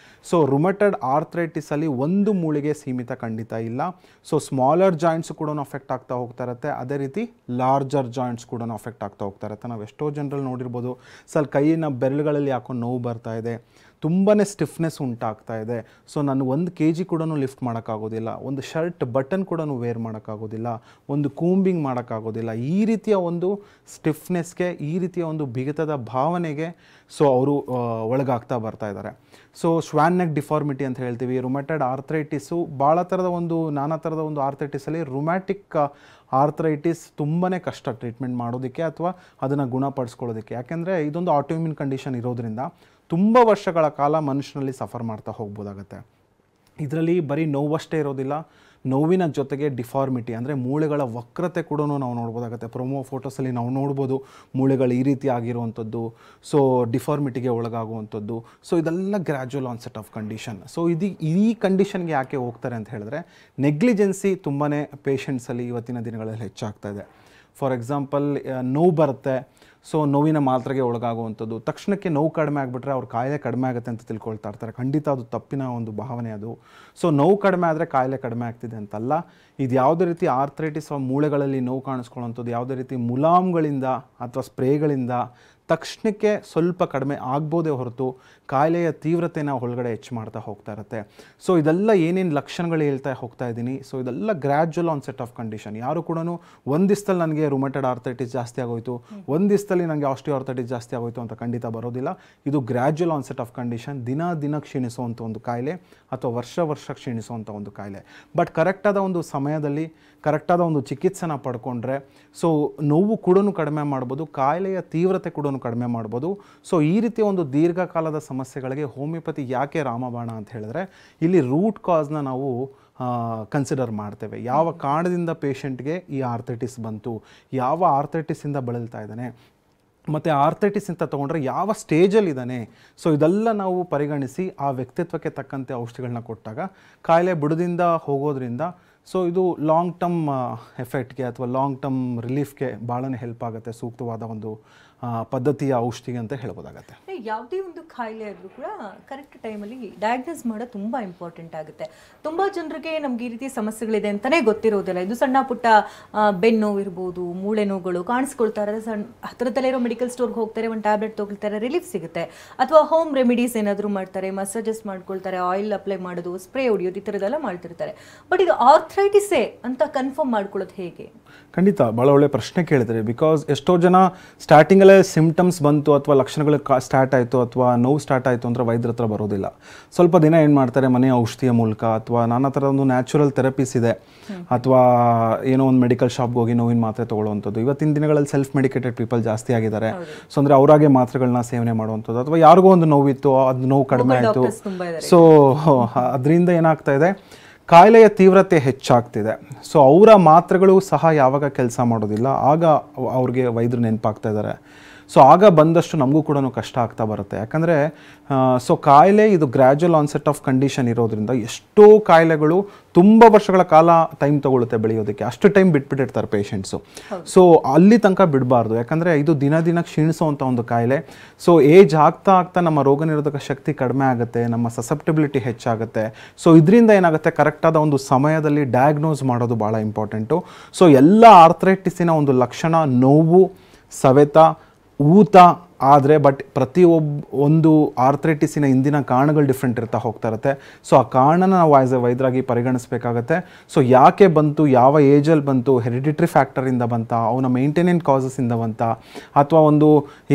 ಸೊ ರುಮಟಾಯ್ಡ್ ಆರ್ಥ್ರೈಟಿಸಲ್ಲಿ ಒಂದು ಮೂಳೆಗೆ ಸೀಮಿತ ಖಂಡಿತ ಇಲ್ಲ. ಸೊ ಸ್ಮಾಲರ್ ಜಾಯಿಂಟ್ಸ್ ಕೂಡ ಅಫೆಕ್ಟ್ ಆಗ್ತಾ ಹೋಗ್ತಾ ಇರುತ್ತೆ, ಅದೇ ರೀತಿ ಲಾರ್ಜರ್ ಜಾಯಿಂಟ್ಸ್ ಕೂಡ ಅಫೆಕ್ಟ್ ಆಗ್ತಾ ಹೋಗ್ತಾ ಇರುತ್ತೆ. ನಾವು ಎಷ್ಟೋ ಜನರಲ್ಲಿ ನೋಡಿರ್ಬೋದು, ಸ್ವಲ್ಪ ಕೈಯಿನ ಬೆರಳುಗಳಲ್ಲಿ ಯಾಕೋ ನೋವು ಬರ್ತಾ ಇದೆ, ತುಂಬಾ ಸ್ಟಿಫ್ನೆಸ್ ಉಂಟಾಗ್ತಾ ಇದೆ. ಸೊ ನಾನು 1 kg ಕೂಡ ಲಿಫ್ಟ್ ಮಾಡೋಕ್ಕಾಗೋದಿಲ್ಲ, ಒಂದು ಶರ್ಟ್ ಬಟನ್ ಕೂಡ ವೇರ್ ಮಾಡೋಕ್ಕಾಗೋದಿಲ್ಲ, ಒಂದು ಕೂಂಬಿಂಗ್ ಮಾಡೋಕ್ಕಾಗೋದಿಲ್ಲ. ಈ ರೀತಿಯ ಒಂದು ಸ್ಟಿಫ್ನೆಸ್ಗೆ, ಈ ರೀತಿಯ ಒಂದು ಬಿಗಿತದ ಭಾವನೆಗೆ ಸೊ ಅವರು ಒಳಗಾಗ್ತಾ ಬರ್ತಾ ಇದ್ದಾರೆ. ಸೊ ಶ್ವಾನ್ ನೆಕ್ ಡಿಫಾರ್ಮಿಟಿ ಅಂತ ಹೇಳ್ತೀವಿ. ರುಮಟಾಯ್ಡ್ ಆರ್ಥ್ರೈಟಿಸು ಭಾಳ ಥರದ ಒಂದು ನಾನಾ ಥರದ ಒಂದು ಆರ್ಥ್ರೈಟಿಸಲ್ಲಿ ರುಮ್ಯಾಟಿಕ್ ಆರ್ಥ್ರೈಟಿಸ್ ತುಂಬಾ ಕಷ್ಟ ಟ್ರೀಟ್ಮೆಂಟ್ ಮಾಡೋದಕ್ಕೆ ಅಥವಾ ಅದನ್ನು ಗುಣಪಡಿಸ್ಕೊಳ್ಳೋದಕ್ಕೆ. ಯಾಕೆಂದರೆ ಇದೊಂದು ಆಟೋಮ್ಯೂನ್ ಕಂಡೀಷನ್ ಇರೋದ್ರಿಂದ ತುಂಬ ವರ್ಷಗಳ ಕಾಲ ಮನುಷ್ಯನಲ್ಲಿ ಸಫರ್ ಮಾಡ್ತಾ ಹೋಗ್ಬೋದಾಗತ್ತೆ. ಇದರಲ್ಲಿ ಬರೀ ನೋವಷ್ಟೇ ಇರೋದಿಲ್ಲ, ನೋವಿನ ಜೊತೆಗೆ ಡಿಫಾರ್ಮಿಟಿ ಅಂದರೆ ಮೂಳೆಗಳ ವಕ್ರತೆ ಕೂಡ ನಾವು ನೋಡ್ಬೋದಾಗುತ್ತೆ. ಪ್ರೊಮೋ ಫೋಟೋಸಲ್ಲಿ ನಾವು ನೋಡ್ಬೋದು ಮೂಳೆಗಳು ಈ ರೀತಿ ಆಗಿರುವಂಥದ್ದು, ಸೊ ಡಿಫಾರ್ಮಿಟಿಗೆ ಒಳಗಾಗುವಂಥದ್ದು. ಸೊ ಇದೆಲ್ಲ gradual onset of condition. So ಈ ಕಂಡೀಷನ್ಗೆ ಯಾಕೆ ಹೋಗ್ತಾರೆ ಅಂತ ಹೇಳಿದ್ರೆ, ನೆಗ್ಲಿಜೆನ್ಸಿ ತುಂಬಾ ಪೇಷಂಟ್ಸಲ್ಲಿ ಇವತ್ತಿನ ದಿನಗಳಲ್ಲಿ ಹೆಚ್ಚಾಗ್ತಾ ಇದೆ. ಫಾರ್ ಎಕ್ಸಾಂಪಲ್ ನೋವು ಬರುತ್ತೆ, ಸೊ ನೋವಿನ ಮಾತ್ರೆಗೆ ಒಳಗಾಗುವಂಥದ್ದು, ತಕ್ಷಣಕ್ಕೆ ನೋವು ಕಡಿಮೆ ಆಗಿಬಿಟ್ರೆ ಅವ್ರ ಕಾಯಿಲೆ ಕಡಿಮೆ ಆಗುತ್ತೆ ಅಂತ ತಿಳ್ಕೊಳ್ತಾ ಇರ್ತಾರೆ. ಖಂಡಿತ ಅದು ತಪ್ಪಿನ ಒಂದು ಭಾವನೆ ಅದು. ಸೊ ನೋವು ಕಡಿಮೆ ಆದರೆ ಕಾಯಿಲೆ ಕಡಿಮೆ ಆಗ್ತಿದೆ ಅಂತಲ್ಲ. ಇದು ಯಾವುದೇ ರೀತಿ ಆರ್ಥ್ರೈಟಿಸ್ ಮೂಳೆಗಳಲ್ಲಿ ನೋವು ಕಾಣಿಸ್ಕೊಳ್ಳೋಂಥದ್ದು ಯಾವುದೇ ರೀತಿ ಮುಲಾಮ್ಗಳಿಂದ ಅಥವಾ ಸ್ಪ್ರೇಗಳಿಂದ ತಕ್ಷಣಕ್ಕೆ ಸ್ವಲ್ಪ ಕಡಿಮೆ ಆಗ್ಬೋದೇ ಹೊರತು ಕಾಯಿಲೆಯ ತೀವ್ರತೆನ ಒಳಗಡೆ ಹೆಚ್ಚು ಮಾಡ್ತಾ ಹೋಗ್ತಾ ಇರುತ್ತೆ. ಸೊ ಇದೆಲ್ಲ ಏನೇನು ಲಕ್ಷಣಗಳು ಹೇಳ್ತಾ ಹೋಗ್ತಾ ಇದ್ದೀನಿ. ಸೊ ಇದೆಲ್ಲ ಗ್ರ್ಯಾಜುವಲ್ ಆನ್ಸೆಟ್ ಆಫ್ ಕಂಡೀಷನ್. ಯಾರು ಕೂಡ ಒಂದು ದಿವಸದಲ್ಲಿ ನನಗೆ ರುಮಟೆಡ್ ಆರ್ಥ್ರೈಟಿಸ್ ಜಾಸ್ತಿ ಆಗೋಯ್ತು, ಒಂದು ದಿವಸದಲ್ಲಿ ನನಗೆ ಆಸ್ಟಿಯೋ ಆರ್ಥ್ರೈಟಿಸ್ ಜಾಸ್ತಿ ಆಗೋಯ್ತು ಅಂತ ಖಂಡಿತ ಬರೋದಿಲ್ಲ. ಇದು ಗ್ರ್ಯಾಜುವಲ್ ಆನ್ಸೆಟ್ ಆಫ್ ಕಂಡೀಷನ್, ದಿನ ಕ್ಷೀಣಿಸುವಂಥ ಒಂದು ಕಾಯಿಲೆ ಅಥವಾ ವರ್ಷ ಕ್ಷೀಣಿಸುವಂಥ ಒಂದು ಕಾಯಿಲೆ. ಬಟ್ ಕರೆಕ್ಟಾದ ಒಂದು ಸಮಯದಲ್ಲಿ ಕರೆಕ್ಟಾದ ಒಂದು ಚಿಕಿತ್ಸೆನ ಪಡ್ಕೊಂಡ್ರೆ ಸೊ ನೋವು ಕೂಡ ಕಡಿಮೆ ಮಾಡ್ಬೋದು, ಕಾಯಿಲೆಯ ತೀವ್ರತೆ ಕೂಡ ಕಡಿಮೆ ಮಾಡ್ಬೋದು. ಸೊ ಈ ರೀತಿಯ ಒಂದು ದೀರ್ಘಕಾಲದ ಸಮಸ್ಯೆಗಳಿಗೆ ಹೋಮಿಯೋಪತಿ ಯಾಕೆ ರಾಮಬಾಣ ಅಂತ ಹೇಳಿದ್ರೆ, ಇಲ್ಲಿ ರೂಟ್ ಕಾಸ್ನ ನಾವು ಕನ್ಸಿಡರ್ ಮಾಡ್ತೇವೆ. ಯಾವ ಕಾರಣದಿಂದ ಪೇಷಂಟ್ಗೆ ಈ ಆರ್ಥ್ರೈಟಿಸ್ ಬಂತು, ಯಾವ ಆರ್ಥ್ರೈಟಿಸಿಂದ ಬಳಲ್ತಾ ಇದ್ದಾನೆ, ಮತ್ತು ಆರ್ಥ್ರೈಟಿಸ್ ಅಂತ ತೊಗೊಂಡ್ರೆ ಯಾವ ಸ್ಟೇಜಲ್ಲಿದ್ದಾನೆ. ಸೊ ಇದೆಲ್ಲ ನಾವು ಪರಿಗಣಿಸಿ ಆ ವ್ಯಕ್ತಿತ್ವಕ್ಕೆ ತಕ್ಕಂತೆ ಔಷಧಿಗಳನ್ನ ಕೊಟ್ಟಾಗ ಕಾಯಿಲೆ ಬುಡದಿಂದ ಹೋಗೋದ್ರಿಂದ ಸೊ ಇದು ಲಾಂಗ್ ಟರ್ಮ್ ಎಫೆಕ್ಟ್ಗೆ ಅಥವಾ ಲಾಂಗ್ ಟರ್ಮ್ ರಿಲೀಫ್ಗೆ ಭಾಳನೇ ಹೆಲ್ಪ್ ಆಗುತ್ತೆ. ಸೂಕ್ತವಾದ ಒಂದು ಪದ್ಧತಿಯ ಔಷಧಿಗೆ ಅಂತ ಹೇಳ್ಬೋದಾಗತ್ತೆ. ಯಾವುದೇ ಒಂದು ಕಾಯಿಲೆ ಆದರೂ ಕೂಡ ಕರೆಕ್ಟ್ ಟೈಮಲ್ಲಿ ಡಯಾಗ್ನೋಸ್ ಮಾಡೋದು ತುಂಬ ಇಂಪಾರ್ಟೆಂಟ್ ಆಗುತ್ತೆ. ತುಂಬ ಜನರಿಗೆ ನಮ್ಗೆ ಈ ರೀತಿ ಸಮಸ್ಯೆಗಳಿದೆ ಅಂತಲೇ ಗೊತ್ತಿರೋದಿಲ್ಲ. ಇದು ಸಣ್ಣ ಪುಟ್ಟ ಬೆನ್ನು ನೋವು ಇರ್ಬೋದು, ಮೂಳೆ ನೋವುಗಳು ಕಾಣಿಸ್ಕೊಳ್ತಾರೆ, ಹತ್ತಿರದಲ್ಲೇ ಇರೋ ಮೆಡಿಕಲ್ ಸ್ಟೋರ್ಗೆ ಹೋಗ್ತಾರೆ, ಒಂದು ಟ್ಯಾಬ್ಲೆಟ್ ತೊಗೊಳ್ತಾರೆ, ರಿಲೀಫ್ ಸಿಗುತ್ತೆ. ಅಥವಾ ಹೋಮ್ ರೆಮಿಡೀಸ್ ಏನಾದರೂ ಮಾಡ್ತಾರೆ, ಮಸಾಜಸ್ ಮಾಡ್ಕೊಳ್ತಾರೆ, ಆಯಿಲ್ ಅಪ್ಲೈ ಮಾಡೋದು, ಸ್ಪ್ರೇ ಹೊಡಿಯೋದು, ಈ ಥರದ್ದೆಲ್ಲ ಮಾಡ್ತಿರ್ತಾರೆ. ಬಟ್ ಇದು ಆರ್ಥ್ರೈಟಿಸೇ ಅಂತ ಕನ್ಫರ್ಮ್ ಮಾಡ್ಕೊಳ್ಳೋದು ಹೇಗೆ? ಖಂಡಿತ ಭಾಳ ಒಳ್ಳೆ ಪ್ರಶ್ನೆ ಕೇಳಿದರೆ. ಬಿಕಾಸ್ ಎಷ್ಟೋ ಜನ ಸ್ಟಾರ್ಟಿಂಗಲ್ಲೇ ಸಿಂಪ್ಟಮ್ಸ್ ಬಂತು ಅಥವಾ ಲಕ್ಷಣಗಳು ಸ್ಟಾರ್ಟ್ ಆಯಿತು ಅಥವಾ ನೋವು ಸ್ಟಾರ್ಟ್ ಆಯಿತು ಅಂದರೆ ವೈದ್ಯರ ಹತ್ರ ಬರೋದಿಲ್ಲ. ಸ್ವಲ್ಪ ದಿನ ಏನು ಮಾಡ್ತಾರೆ, ಮನೆಯ ಔಷಧಿಯ ಮೂಲಕ ಅಥವಾ ನಾನಾ ಥರದ ಒಂದು ನ್ಯಾಚುರಲ್ ಥೆರಪೀಸ್ ಇದೆ, ಅಥವಾ ಏನೋ ಒಂದು ಮೆಡಿಕಲ್ ಶಾಪ್ಗೆ ಹೋಗಿ ನೋವಿನ ಮಾತ್ರೆ ತೊಗೊಳ್ಳುವಂಥದ್ದು. ಇವತ್ತಿನ ದಿನಗಳಲ್ಲಿ ಸೆಲ್ಫ್ ಮೆಡಿಕೇಟೆಡ್ ಪೀಪಲ್ ಜಾಸ್ತಿ ಆಗಿದ್ದಾರೆ. ಸೊ ಅಂದರೆ ಅವರಾಗೆ ಮಾತ್ರೆಗಳನ್ನ ಸೇವನೆ ಮಾಡುವಂಥದ್ದು, ಅಥವಾ ಯಾರಿಗೋ ಒಂದು ನೋವಿತ್ತು, ಅದು ನೋವು ಕಡಿಮೆ ಆಯಿತು. ಸೊ ಅದರಿಂದ ಏನಾಗ್ತಾ ಇದೆ, ಕಾಯಿಲೆಯ ತೀವ್ರತೆ ಹೆಚ್ಚಾಗ್ತಿದೆ. ಸೊ ಅವರ ಮಾತ್ರೆಗಳು ಸಹ ಯಾವಾಗ ಕೆಲಸ ಮಾಡೋದಿಲ್ಲ, ಆಗ ಅವ್ರಿಗೆ ವೈದ್ಯರು ನೆನಪಾಗ್ತಾ ಇದ್ದಾರೆ. ಸೊ ಆಗ ಬಂದಷ್ಟು ನಮಗೂ ಕೂಡ ಕಷ್ಟ ಆಗ್ತಾ ಬರುತ್ತೆ. ಯಾಕಂದರೆ ಸೊ ಕಾಯಿಲೆ ಇದು ಗ್ರ್ಯಾಜುವಲ್ ಆನ್ಸೆಟ್ ಆಫ್ ಕಂಡೀಷನ್ ಇರೋದ್ರಿಂದ ಎಷ್ಟೋ ಕಾಯಿಲೆಗಳು ತುಂಬ ವರ್ಷಗಳ ಕಾಲ ಟೈಮ್ ತೊಗೊಳುತ್ತೆ ಬೆಳೆಯೋದಕ್ಕೆ. ಅಷ್ಟು ಟೈಮ್ ಬಿಟ್ಬಿಟ್ಟಿರ್ತಾರೆ ಪೇಷಂಟ್ಸು. ಸೊ ಅಲ್ಲಿ ತನಕ ಬಿಡಬಾರ್ದು. ಯಾಕಂದರೆ ಇದು ದಿನ ಕ್ಷೀಣಿಸುವಂಥ ಒಂದು ಕಾಯಿಲೆ. ಸೊ ಏಜ್ ಆಗ್ತಾ ನಮ್ಮ ರೋಗ ನಿರೋಧಕ ಶಕ್ತಿ ಕಡಿಮೆ ಆಗುತ್ತೆ, ನಮ್ಮ ಸಸೆಪ್ಟಿಬಿಲಿಟಿ ಹೆಚ್ಚಾಗುತ್ತೆ. ಸೊ ಇದರಿಂದ ಏನಾಗುತ್ತೆ, ಕರೆಕ್ಟಾದ ಒಂದು ಸಮಯದಲ್ಲಿ ಡಯಾಗ್ನೋಸ್ ಮಾಡೋದು ಭಾಳ ಇಂಪಾರ್ಟೆಂಟು. ಸೊ ಎಲ್ಲ ಆರ್ಥ್ರೈಟಿಸಿನ ಒಂದು ಲಕ್ಷಣ ನೋವು, ಸವೆತ, ಊತ ಆದರೆ ಬಟ್ ಒಂದು ಆರ್ಥ್ರೈಟಿಸಿನ ಹಿಂದಿನ ಕಾರಣಗಳು ಡಿಫ್ರೆಂಟ್ ಇರ್ತಾ ಹೋಗ್ತಾ ಇರುತ್ತೆ. ಸೊ ಆ ಕಾರಣನ ನಾವು ಆ್ಯಸ್ ಎ ವೈದ್ಯರಾಗಿ ಪರಿಗಣಿಸಬೇಕಾಗತ್ತೆ. ಸೊ ಯಾಕೆ ಬಂತು, ಯಾವ ಏಜಲ್ಲಿ ಬಂತು, ಹೆರಿಡಿಟ್ರಿ ಫ್ಯಾಕ್ಟರಿಂದ ಬಂತ, ಅವನ ಮೇಂಟೆನೆನ್ಸ್ ಕಾಸಸ್ಸಿಂದ ಬಂತ, ಅಥವಾ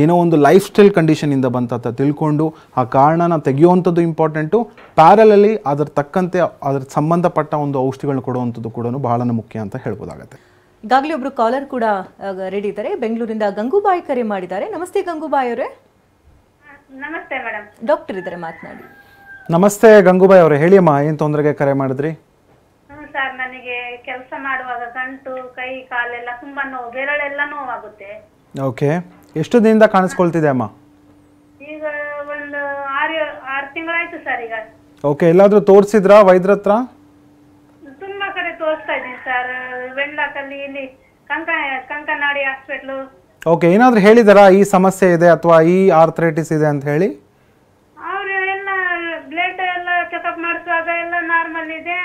ಏನೋ ಒಂದು ಲೈಫ್ ಸ್ಟೈಲ್ ಕಂಡೀಷನಿಂದ ಬಂತ ಅಂತ ತಿಳ್ಕೊಂಡು ಆ ಕಾರಣನ ತೆಗೆಯುವಂಥದ್ದು ಇಂಪಾರ್ಟೆಂಟು. ಪ್ಯಾರಲಲ್ಲಿ ಅದರ ತಕ್ಕಂತೆ ಅದ್ರ ಸಂಬಂಧಪಟ್ಟ ಒಂದು ಔಷಧಿಗಳನ್ನ ಕೊಡುವಂಥದ್ದು ಕೂಡ ಬಹಳ ಮುಖ್ಯ ಅಂತ ಹೇಳ್ಬೋದಾಗತ್ತೆ. ಈಗಾಗಲೇ ಒಬ್ರು ಕಾಲರ್ ಕೂಡ ರೆಡಿ ಇದ್ದಾರೆ. ಬೆಂಗಳೂರಿಂದ ಗಂಗೂಬಾಯಿ ಕರೆ ಮಾಡಿದ್ದಾರೆ. ನಮಸ್ತೆ ಗಂಗೂಬಾಯಿ ಅವರೇ. ನಮಸ್ತೆ ಮೇಡಮ್. ಡಾಕ್ಟರ್ ಇದ್ದಾರೆ, ಮಾತನಾಡಿ. ನಮಸ್ತೆ ಗಂಗೂಬಾಯಿ ಅವರೇ, ಹೇಳಿ ಅಮ್ಮ, ಏನು ತೊಂದರೆಗೆ ಕರೆ ಮಾಡಿದ್ರಿ? ಸರ್, ನನಗೆ ಕೆಲಸ ಮಾಡುವಾಗ ಗಂಟು, ಕೈ, ಕಾಲೆಲ್ಲ ತುಂಬಾ ನೋವು, ಬೆರಳೆಲ್ಲ ನೋವಾಗುತ್ತೆ. ಓಕೆ, ಎಷ್ಟು ದಿನದಿಂದ ಕಾಣಿಸ್ಕೊಳ್ತಿದೆ ಅಮ್ಮ? ಈಗ ಒಂದು 6 ತಿಂಗಳಾಯ್ತು ಸರ್. ಈಗ ಓಕೆ, ಎಲ್ಲಾದರೂ ತೋರಿಸಿದ್ರಾ ವೈದ್ಯರ ಹತ್ರ? ತುಂಬಾ ಕಡೆ ತೋರಿಸ್ತಾ ಇದ್ದೀನಿ ಸರ್. ವೆಂಡ್ಲಾಕಲ್ಲಿ, ಇಲ್ಲಿ ಕಂಕನಾಡಿ ಹಾಸ್ಪಿಟ್ಲು. ಓಕೆ, ಏನಾದರೂ ಹೇಳಿದಾರಾ ಈ ಸಮಸ್ಯೆ ಇದೆ ಅಥವಾ ಈ ಆರ್ಥ್ರೈಟಿಸ್ ಇದೆ ಅಂತ ಹೇಳಿ? ಅವ್ರು ಎಲ್ಲ ಬ್ಲಡ್ ಎಲ್ಲ ಚೆಕಪ್ ಮಾಡಿಸುವಾಗ ಎಲ್ಲ ನಾರ್ಮಲ್ ಇದೆ,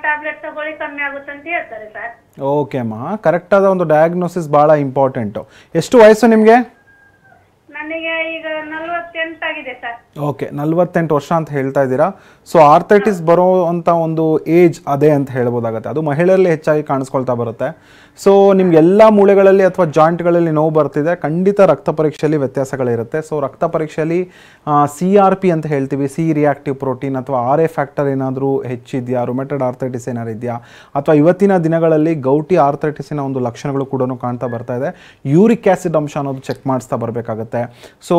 ಟ್ಯಾಬ್ಲೆಟ್ ತಗೊಳ್ಳಿ ಕಮ್ಮಿ ಆಗುತ್ತೆ ಅಂತ ಹೇಳ್ತಾರೆ ಸರ್. ಓಕೆ ಅಮ್ಮ, ಕರೆಕ್ಟಾದ ಒಂದು ಡಯಾಗ್ನೋಸಿಸ್ ಭಾಳ ಇಂಪಾರ್ಟೆಂಟು. ಎಷ್ಟು ವಯಸ್ಸು ನಿಮಗೆ? ನನಗೆ ಈಗ 48 ಆಗಿದೆ ಸರ್. ಓಕೆ, 48 ವರ್ಷ ಅಂತ ಹೇಳ್ತಾ ಇದ್ದೀರಾ. ಸೊ ಆರ್ಥ್ರೈಟಿಸ್ ಬರೋ ಅಂಥ ಒಂದು ಏಜ್ ಅದೇ ಅಂತ ಹೇಳ್ಬೋದಾಗತ್ತೆ. ಅದು ಮಹಿಳೆಯರಲ್ಲಿ ಹೆಚ್ಚಾಗಿ ಕಾಣಿಸ್ಕೊಳ್ತಾ ಬರುತ್ತೆ. ಸೊ ನಿಮ್ಗೆಲ್ಲ ಮೂಳೆಗಳಲ್ಲಿ ಅಥವಾ ಜಾಯಿಂಟ್ಗಳಲ್ಲಿ ನೋವು ಬರ್ತಿದೆ, ಖಂಡಿತ ರಕ್ತ ಪರೀಕ್ಷೆಯಲ್ಲಿ ವ್ಯತ್ಯಾಸಗಳಿರುತ್ತೆ. ಸೊ ರಕ್ತ ಪರೀಕ್ಷೆಯಲ್ಲಿ CRP ಅಂತ ಹೇಳ್ತೀವಿ, ಸಿ ರಿಯಾಕ್ಟಿವ್ ಪ್ರೋಟೀನ್, ಅಥವಾ RA ಫ್ಯಾಕ್ಟರ್ ಏನಾದರೂ ಹೆಚ್ಚಿದೆಯಾ, ರುಮೆಟೆಡ್ ಆರ್ಥ್ರೈಟಿಸ್ ಏನಾದ್ರು ಇದೆಯಾ, ಅಥವಾ ಇವತ್ತಿನ ದಿನಗಳಲ್ಲಿ ಗೌಟಿ ಆರ್ಥ್ರೈಟಿಸಿನ ಒಂದು ಲಕ್ಷಣಗಳು ಕೂಡ ಕಾಣ್ತಾ ಬರ್ತಾ ಇದೆ. ಯೂರಿಕ್ ಆ್ಯಸಿಡ್ ಅಂಶ ಅನ್ನೋದು ಚೆಕ್ ಮಾಡಿಸ್ತಾ ಬರಬೇಕಾಗತ್ತೆ. ಸೊ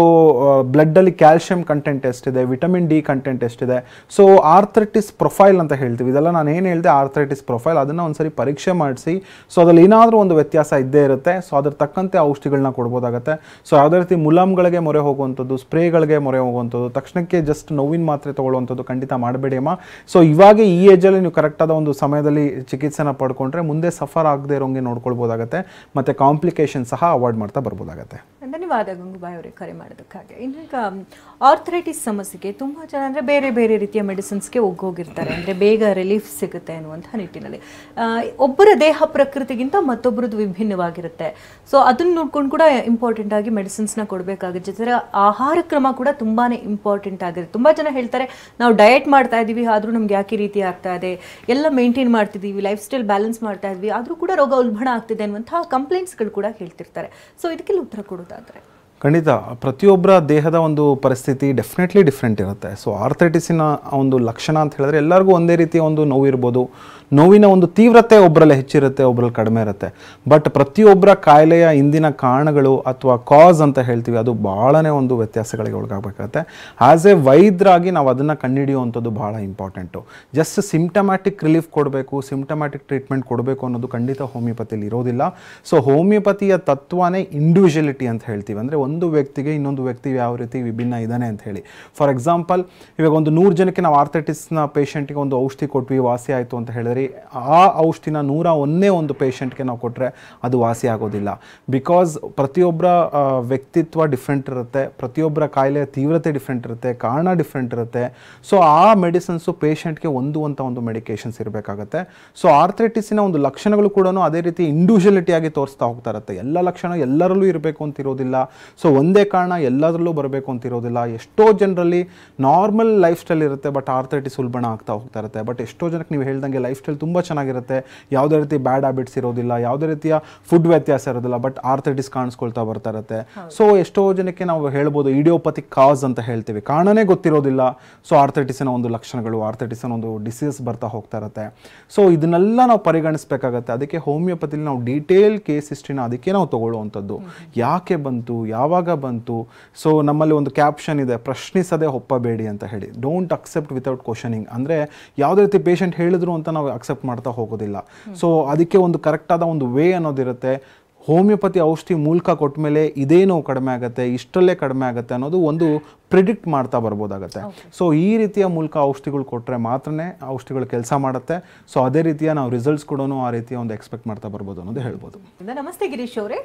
ಬ್ಲಡ್ಡಲ್ಲಿ ಕ್ಯಾಲ್ಶಿಯಂ ಕಂಟೆಂಟ್ ಕಂಟೆಂಟ್ ಎಷ್ಟಿದೆ, ವಿಟಮಿನ್ ಡಿ ಕಂಟೆಂಟ್ ಎಷ್ಟಿದೆ. ಸೊ ಆರ್ಥ್ರೈಟಿಸ್ ಪ್ರೊಫೈಲ್ ಅಂತ ಹೇಳ್ತೀವಿ. ಇದೆಲ್ಲ ನಾನು ಏನು ಹೇಳಿದೆ ಆರ್ಥ್ರೈಟಿಸ್ ಪ್ರೊಫೈಲ್, ಅದನ್ನು ಒಂದ್ಸರಿ ಪರೀಕ್ಷೆ ಮಾಡಿಸಿ ಸೊ ಅದ್ರಲ್ಲಿ ಏನಾದರೂ ಒಂದು ವ್ಯತ್ಯಾಸ ಇದ್ದೇ ಇರುತ್ತೆ. ಸೊ ಅದ್ರ ತಕ್ಕಂತೆ ಔಷಧಿಗಳನ್ನ ಕೊಡ್ಬೋದಾಗುತ್ತೆ. ಸೊ ಯಾವುದೇ ರೀತಿ ಮುಲಾಮ್ಗಳಿಗೆ ಮೊರೆ ಹೋಗುವಂಥದ್ದು, ಸ್ಪ್ರೇಗಳಿಗೆ ಮೊರೆ ಹೋಗುವಂಥದ್ದು, ತಕ್ಷಣಕ್ಕೆ ಜಸ್ಟ್ ನೋವಿನ ಮಾತ್ರೆ ತೊಗೊಳ್ಳುವಂಥದ್ದು ಖಂಡಿತ ಮಾಡಬೇಡಿ ಅಮ್ಮ. ಸೊ ಇವಾಗ ಈ ಏಜಲ್ಲಿ ನೀವು ಕರೆಕ್ಟಾದ ಒಂದು ಸಮಯದಲ್ಲಿ ಚಿಕಿತ್ಸೆನ ಪಡ್ಕೊಂಡ್ರೆ ಮುಂದೆ ಸಫರ್ ಆಗದೆ ಇರೋಂಗೆ ನೋಡ್ಕೊಳ್ಬೋದಾಗತ್ತೆ, ಮತ್ತು ಕಾಂಪ್ಲಿಕೇಶನ್ ಸಹ ಅವಾಯ್ಡ್ ಮಾಡ್ತಾ ಬರ್ಬೋದಾಗತ್ತೆ. ಧನ್ಯವಾದ ಗಂಗೂಬಾಯಿ ಅವರೇ ಕರೆ ಮಾಡೋದಕ್ಕಾಗಿ. ಇನ್ನೀಗ ಆರ್ಥ್ರೈಟಿಸ್ ಸಮಸ್ಯೆಗೆ ತುಂಬ ಜನ ಅಂದರೆ ಬೇರೆ ಬೇರೆ ರೀತಿಯ ಮೆಡಿಸಿನ್ಸ್ಗೆ ಹೋಗಿರ್ತಾರೆ, ಅಂದರೆ ಬೇಗ ರಿಲೀಫ್ ಸಿಗುತ್ತೆ ಅನ್ನುವಂಥ ನಿಟ್ಟಿನಲ್ಲಿ. ಒಬ್ಬರ ದೇಹ ಪ್ರಕೃತಿಗಿಂತ ಮತ್ತೊಬ್ಬರದ್ದು ವಿಭಿನ್ನವಾಗಿರುತ್ತೆ. ಸೊ ಅದನ್ನು ನೋಡ್ಕೊಂಡು ಕೂಡ ಇಂಪಾರ್ಟೆಂಟ್ ಆಗಿ ಮೆಡಿಸಿನ್ಸ್ನ ಕೊಡಬೇಕಾಗುತ್ತೆ. ಜೊತೆಗೆ ಆಹಾರ ಕ್ರಮ ಕೂಡ ತುಂಬಾ ಇಂಪಾರ್ಟೆಂಟ್ ಆಗಿರುತ್ತೆ. ತುಂಬ ಜನ ಹೇಳ್ತಾರೆ ನಾವು ಡಯಟ್ ಮಾಡ್ತಾ ಇದ್ದೀವಿ ಆದರೂ ನಮ್ಗೆ ಯಾಕೆ ಈ ರೀತಿ ಆಗ್ತಾ ಇದೆ, ಎಲ್ಲ ಮೇಂಟೈನ್ ಮಾಡ್ತಿದ್ದೀವಿ, ಲೈಫ್ ಸ್ಟೈಲ್ ಬ್ಯಾಲೆನ್ಸ್ ಮಾಡ್ತಾ ಇದ್ವಿ ಆದರೂ ಕೂಡ ರೋಗ ಉಲ್ಬಣ ಆಗ್ತಿದೆ ಅನ್ನುವಂಥ ಕಂಪ್ಲೇಂಟ್ಸ್ಗಳು ಕೂಡ ಹೇಳ್ತಿರ್ತಾರೆ. ಸೊ ಇದಕ್ಕೆಲ್ಲ ಉತ್ತರ ಕೊಡೋದಾದರೆ ಖಂಡಿತ ಪ್ರತಿಯೊಬ್ಬರ ದೇಹದ ಒಂದು ಪರಿಸ್ಥಿತಿ ಡೆಫಿನೆಟ್ಲಿ ಡಿಫ್ರೆಂಟ್ ಇರುತ್ತೆ. ಸೊ ಆರ್ಥ್ರೈಟಿಸಿನ ಒಂದು ಲಕ್ಷಣ ಅಂತ ಹೇಳಿದ್ರೆ ಎಲ್ಲರಿಗೂ ಒಂದೇ ರೀತಿಯ ಒಂದು ನೋವು ಇರ್ಬೋದು. ನೋವಿನ ಒಂದು ತೀವ್ರತೆ ಒಬ್ಬರಲ್ಲಿ ಹೆಚ್ಚಿರುತ್ತೆ, ಒಬ್ಬರಲ್ಲಿ ಕಡಿಮೆ ಇರುತ್ತೆ. ಬಟ್ ಪ್ರತಿಯೊಬ್ಬರ ಕಾಯಿಲೆಯ ಹಿಂದಿನ ಕಾರಣಗಳು ಅಥವಾ ಕಾಸ್ ಅಂತ ಹೇಳ್ತೀವಿ, ಅದು ಭಾಳನೇ ಒಂದು ವ್ಯತ್ಯಾಸಗಳಿಗೆ ಒಳಗಾಗಬೇಕಾಗತ್ತೆ. ಆ್ಯಸ್ ಎ ವೈದ್ಯರಾಗಿ ನಾವು ಅದನ್ನು ಕಂಡುಹಿಡಿಯುವಂಥದ್ದು ಭಾಳ ಇಂಪಾರ್ಟೆಂಟು. ಜಸ್ಟ್ ಸಿಂಪ್ಟಮ್ಯಾಟಿಕ್ ರಿಲೀಫ್ ಕೊಡಬೇಕು, ಸಿಂಪ್ಟಮ್ಯಾಟಿಕ್ ಟ್ರೀಟ್ಮೆಂಟ್ ಕೊಡಬೇಕು ಅನ್ನೋದು ಖಂಡಿತ ಹೋಮಿಯೋಪತಿಲಿ ಇರೋದಿಲ್ಲ. ಸೊ ಹೋಮಿಯೋಪತಿಯ ತತ್ವನೇ ಇಂಡಿವಿಜುವಲಿಟಿ ಅಂತ ಹೇಳ್ತೀವಿ. ಅಂದರೆ ಒಂದು ವ್ಯಕ್ತಿಗೆ ಇನ್ನೊಂದು ವ್ಯಕ್ತಿ ಯಾವ ರೀತಿ ವಿಭಿನ್ನ ಇದ್ದಾನೆ ಅಂತ ಹೇಳಿ. ಫಾರ್ ಎಕ್ಸಾಂಪಲ್ ಇವಾಗ ಒಂದು 100 ಜನಕ್ಕೆ ನಾವು ಆರ್ಥ್ರೈಟಿಸ್ನ ಪೇಷಂಟಿಗೆ ಒಂದು ಔಷಧಿ ಕೊಟ್ವಿ, ವಾಸಿ ಆಯಿತು ಅಂತ ಹೇಳಿದ್ರೆ ಆ ಔಷಧಿನ 101ನೇ ಒಂದು ಪೇಷಂಟ್ಗೆ ನಾವು ಕೊಟ್ಟರೆ ಅದು ವಾಸಿ ಆಗೋದಿಲ್ಲ. ಬಿಕಾಸ್ ಪ್ರತಿಯೊಬ್ಬರ ವ್ಯಕ್ತಿತ್ವ ಡಿಫ್ರೆಂಟ್ ಇರುತ್ತೆ, ಪ್ರತಿಯೊಬ್ಬರ ಕಾಯಿಲೆಯ ತೀವ್ರತೆ ಡಿಫ್ರೆಂಟ್ ಇರುತ್ತೆ, ಕಾರಣ ಡಿಫ್ರೆಂಟ್ ಇರುತ್ತೆ. ಸೊ ಆ ಮೆಡಿಸಿನ್ಸು ಪೇಷಂಟ್ಗೆ ಹೊಂದುವಂಥ ಒಂದು ಮೆಡಿಕೇಷನ್ಸ್ ಇರಬೇಕಾಗತ್ತೆ. ಸೊ ಆರ್ಥ್ರೈಟಿಸಿನ ಒಂದು ಲಕ್ಷಣಗಳು ಕೂಡ ಅದೇ ರೀತಿ ಇಂಡಿವಿಜುವಲಿಟಿಯಾಗಿ ತೋರಿಸ್ತಾ ಹೋಗ್ತಾ ಇರುತ್ತೆ. ಎಲ್ಲ ಲಕ್ಷಣ ಎಲ್ಲರಲ್ಲೂ ಇರಬೇಕು ಅಂತಿರೋದಿಲ್ಲ. ಸೊ ಒಂದೇ ಕಾರಣ ಎಲ್ಲದರಲ್ಲೂ ಬರಬೇಕು ಅಂತಿರೋದಿಲ್ಲ. ಎಷ್ಟೋ ಜನರಲ್ಲಿ ನಾರ್ಮಲ್ ಲೈಫ್ ಸ್ಟೈಲ್ ಇರುತ್ತೆ, ಬಟ್ ಆರ್ಥ್ರೈಟಿಸ್ ಉಲ್ಬಣ ಆಗ್ತಾ ಹೋಗ್ತಾ ಇರುತ್ತೆ. ಬಟ್ ಎಷ್ಟೋ ಜನಕ್ಕೆ ನೀವು ಹೇಳ್ದಂಗೆ ಲೈಫ್ ಸ್ಟೈಲ್ ತುಂಬ ಚೆನ್ನಾಗಿರುತ್ತೆ, ಯಾವುದೇ ರೀತಿ ಬ್ಯಾಡ್ ಹ್ಯಾಬಿಟ್ಸ್ ಇರೋದಿಲ್ಲ, ಯಾವುದೇ ರೀತಿಯ ಫುಡ್ ವ್ಯತ್ಯಾಸ ಇರೋದಿಲ್ಲ, ಬಟ್ ಆರ್ಥ್ರೈಟಿಸ್ ಕಾಣಿಸ್ಕೊಳ್ತಾ ಬರ್ತಾ ಇರುತ್ತೆ. ಸೊ ಎಷ್ಟೋ ಜನಕ್ಕೆ ನಾವು ಹೇಳ್ಬೋದು ಇಡಿಯೋಪತಿಕ್ ಕಾಸ್ ಅಂತ ಹೇಳ್ತೀವಿ, ಕಾರಣನೇ ಗೊತ್ತಿರೋದಿಲ್ಲ. ಸೊ ಆರ್ಥ್ರೈಟಿಸಿನ ಒಂದು ಲಕ್ಷಣಗಳು, ಆರ್ಥ್ರೈಟಿಸಿನ ಒಂದು ಡಿಸೀಸ್ ಬರ್ತಾ ಹೋಗ್ತಾ ಇರುತ್ತೆ. ಸೊ ಇದನ್ನೆಲ್ಲ ನಾವು ಪರಿಗಣಿಸಬೇಕಾಗತ್ತೆ. ಅದಕ್ಕೆ ಹೋಮಿಯೋಪತಿಲಿ ನಾವು ಡೀಟೇಲ್ ಕೇಸ್ ಹಿಸ್ಟ್ರಿನ ಅದಕ್ಕೆ ನಾವು ತಗೊಳ್ಳುವಂಥದ್ದು. ಯಾಕೆ ಬಂತು, ಯಾವಾಗ ಬಂತು. ಸೊ ನಮ್ಮಲ್ಲಿ ಒಂದು ಕ್ಯಾಪ್ಷನ್ ಇದೆ, ಪ್ರಶ್ನಿಸದೆ ಒಪ್ಪಬೇಡಿ ಅಂತ ಹೇಳಿ. Don't accept without questioning. ಅಂದರೆ ಯಾವುದೇ ರೀತಿ ಪೇಷಂಟ್ ಹೇಳಿದ್ರು ಅಂತ ನಾವು ಅಕ್ಸೆಪ್ಟ್ ಮಾಡ್ತಾ ಹೋಗೋದಿಲ್ಲ. ಸೊ ಅದಕ್ಕೆ ಒಂದು ಕರೆಕ್ಟಾದ ಒಂದು ವೇ ಅನ್ನೋದಿರುತ್ತೆ. ಹೋಮಿಯೋಪತಿ ಔಷಧಿ ಮೂಲಕ ಕೊಟ್ಟ ಮೇಲೆ ಇದೇನೋ ಕಡಿಮೆ ಆಗುತ್ತೆ, ಇಷ್ಟರಲ್ಲೇ ಕಡಿಮೆ ಆಗುತ್ತೆ ಅನ್ನೋದು ಒಂದು ಪ್ರಿಡಿಕ್ಟ್ ಮಾಡ್ತಾ ಬರ್ಬೋದಾಗತ್ತೆ. ಸೊ ಈ ರೀತಿಯ ಮೂಲಕ ಔಷಧಿಗಳು ಕೊಟ್ಟರೆ ಮಾತ್ರನೇ ಔಷಧಿಗಳು ಕೆಲಸ ಮಾಡುತ್ತೆ. ಸೊ ಅದೇ ರೀತಿಯ ನಾವು ರಿಸಲ್ಟ್ಸ್ ಕೂಡ ಆ ರೀತಿಯ ಒಂದು ಎಕ್ಸ್ಪೆಕ್ಟ್ ಮಾಡ್ತಾ ಬರ್ಬೋದು ಅನ್ನೋದು ಹೇಳ್ಬೋದು. ನಮಸ್ತೆ ಗಿರೀಶ್ ಅವರೇ.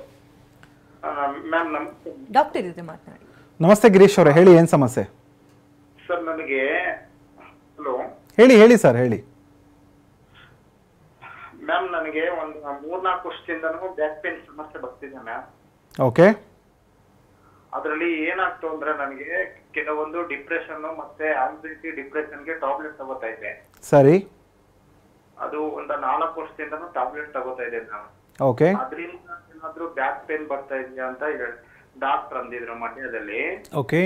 ಮ್ಯಾಮ್ ನಮಸ್ತೆ. ಡಾಕ್ಟರ್ ಜೊತೆ ಮಾತನಾಡಿ. ನಮಸ್ತೆ ಗಿರೀಶ್ ಅವರೇ, ಹೇಳಿ ಏನು ಸಮಸ್ಯೆ? ಸರ್ ನನಗೆ ಹೇಳಿ ಸರ್ ಹೇಳಿ. ಮ್ಯಾಮ್ ನನಗೆ ಒಂದು 3-4 ವರ್ಷದಿಂದನೂ ಬ್ಯಾಕ್ ಪೇನ್ ಸಮಸ್ಯೆ ಬರ್ತಿದೆ ಮ್ಯಾಮ್. ಓಕೆ. ಅದರಲ್ಲಿ ಏನಾಗ್ತು ಅಂದ್ರೆ ನನಗೆ ಕೆಲವೊಂದು ಡಿಪ್ರೆಷನ್ ಮತ್ತೆ ಆಂಗ್ಸೈಟಿ ಡಿಪ್ರೆಷನ್ಗೆ ಟಾಬ್ಲೆಟ್ ತಗೋತಾ ಇದ್ದೆ. ಸರಿ. ಅದು ಒಂದು 4 ವರ್ಷದಿಂದನೂ ಟಾಬ್ಲೆಟ್ ತಗೋತಾ ಇದ್ದೆ ನಾನು. ಓಕೆ. ಅದರಿಂದ ಏನಾದ್ರೂ ಬ್ಯಾಕ್ ಪೇನ್ ಬರ್ತಾ ಇದೆಯಾ ಅಂತ ಡಾಕ್ಟರ್ ಅಂದಿದ್ರು ಮಂಡ್ಯದಲ್ಲಿ. ಓಕೆ.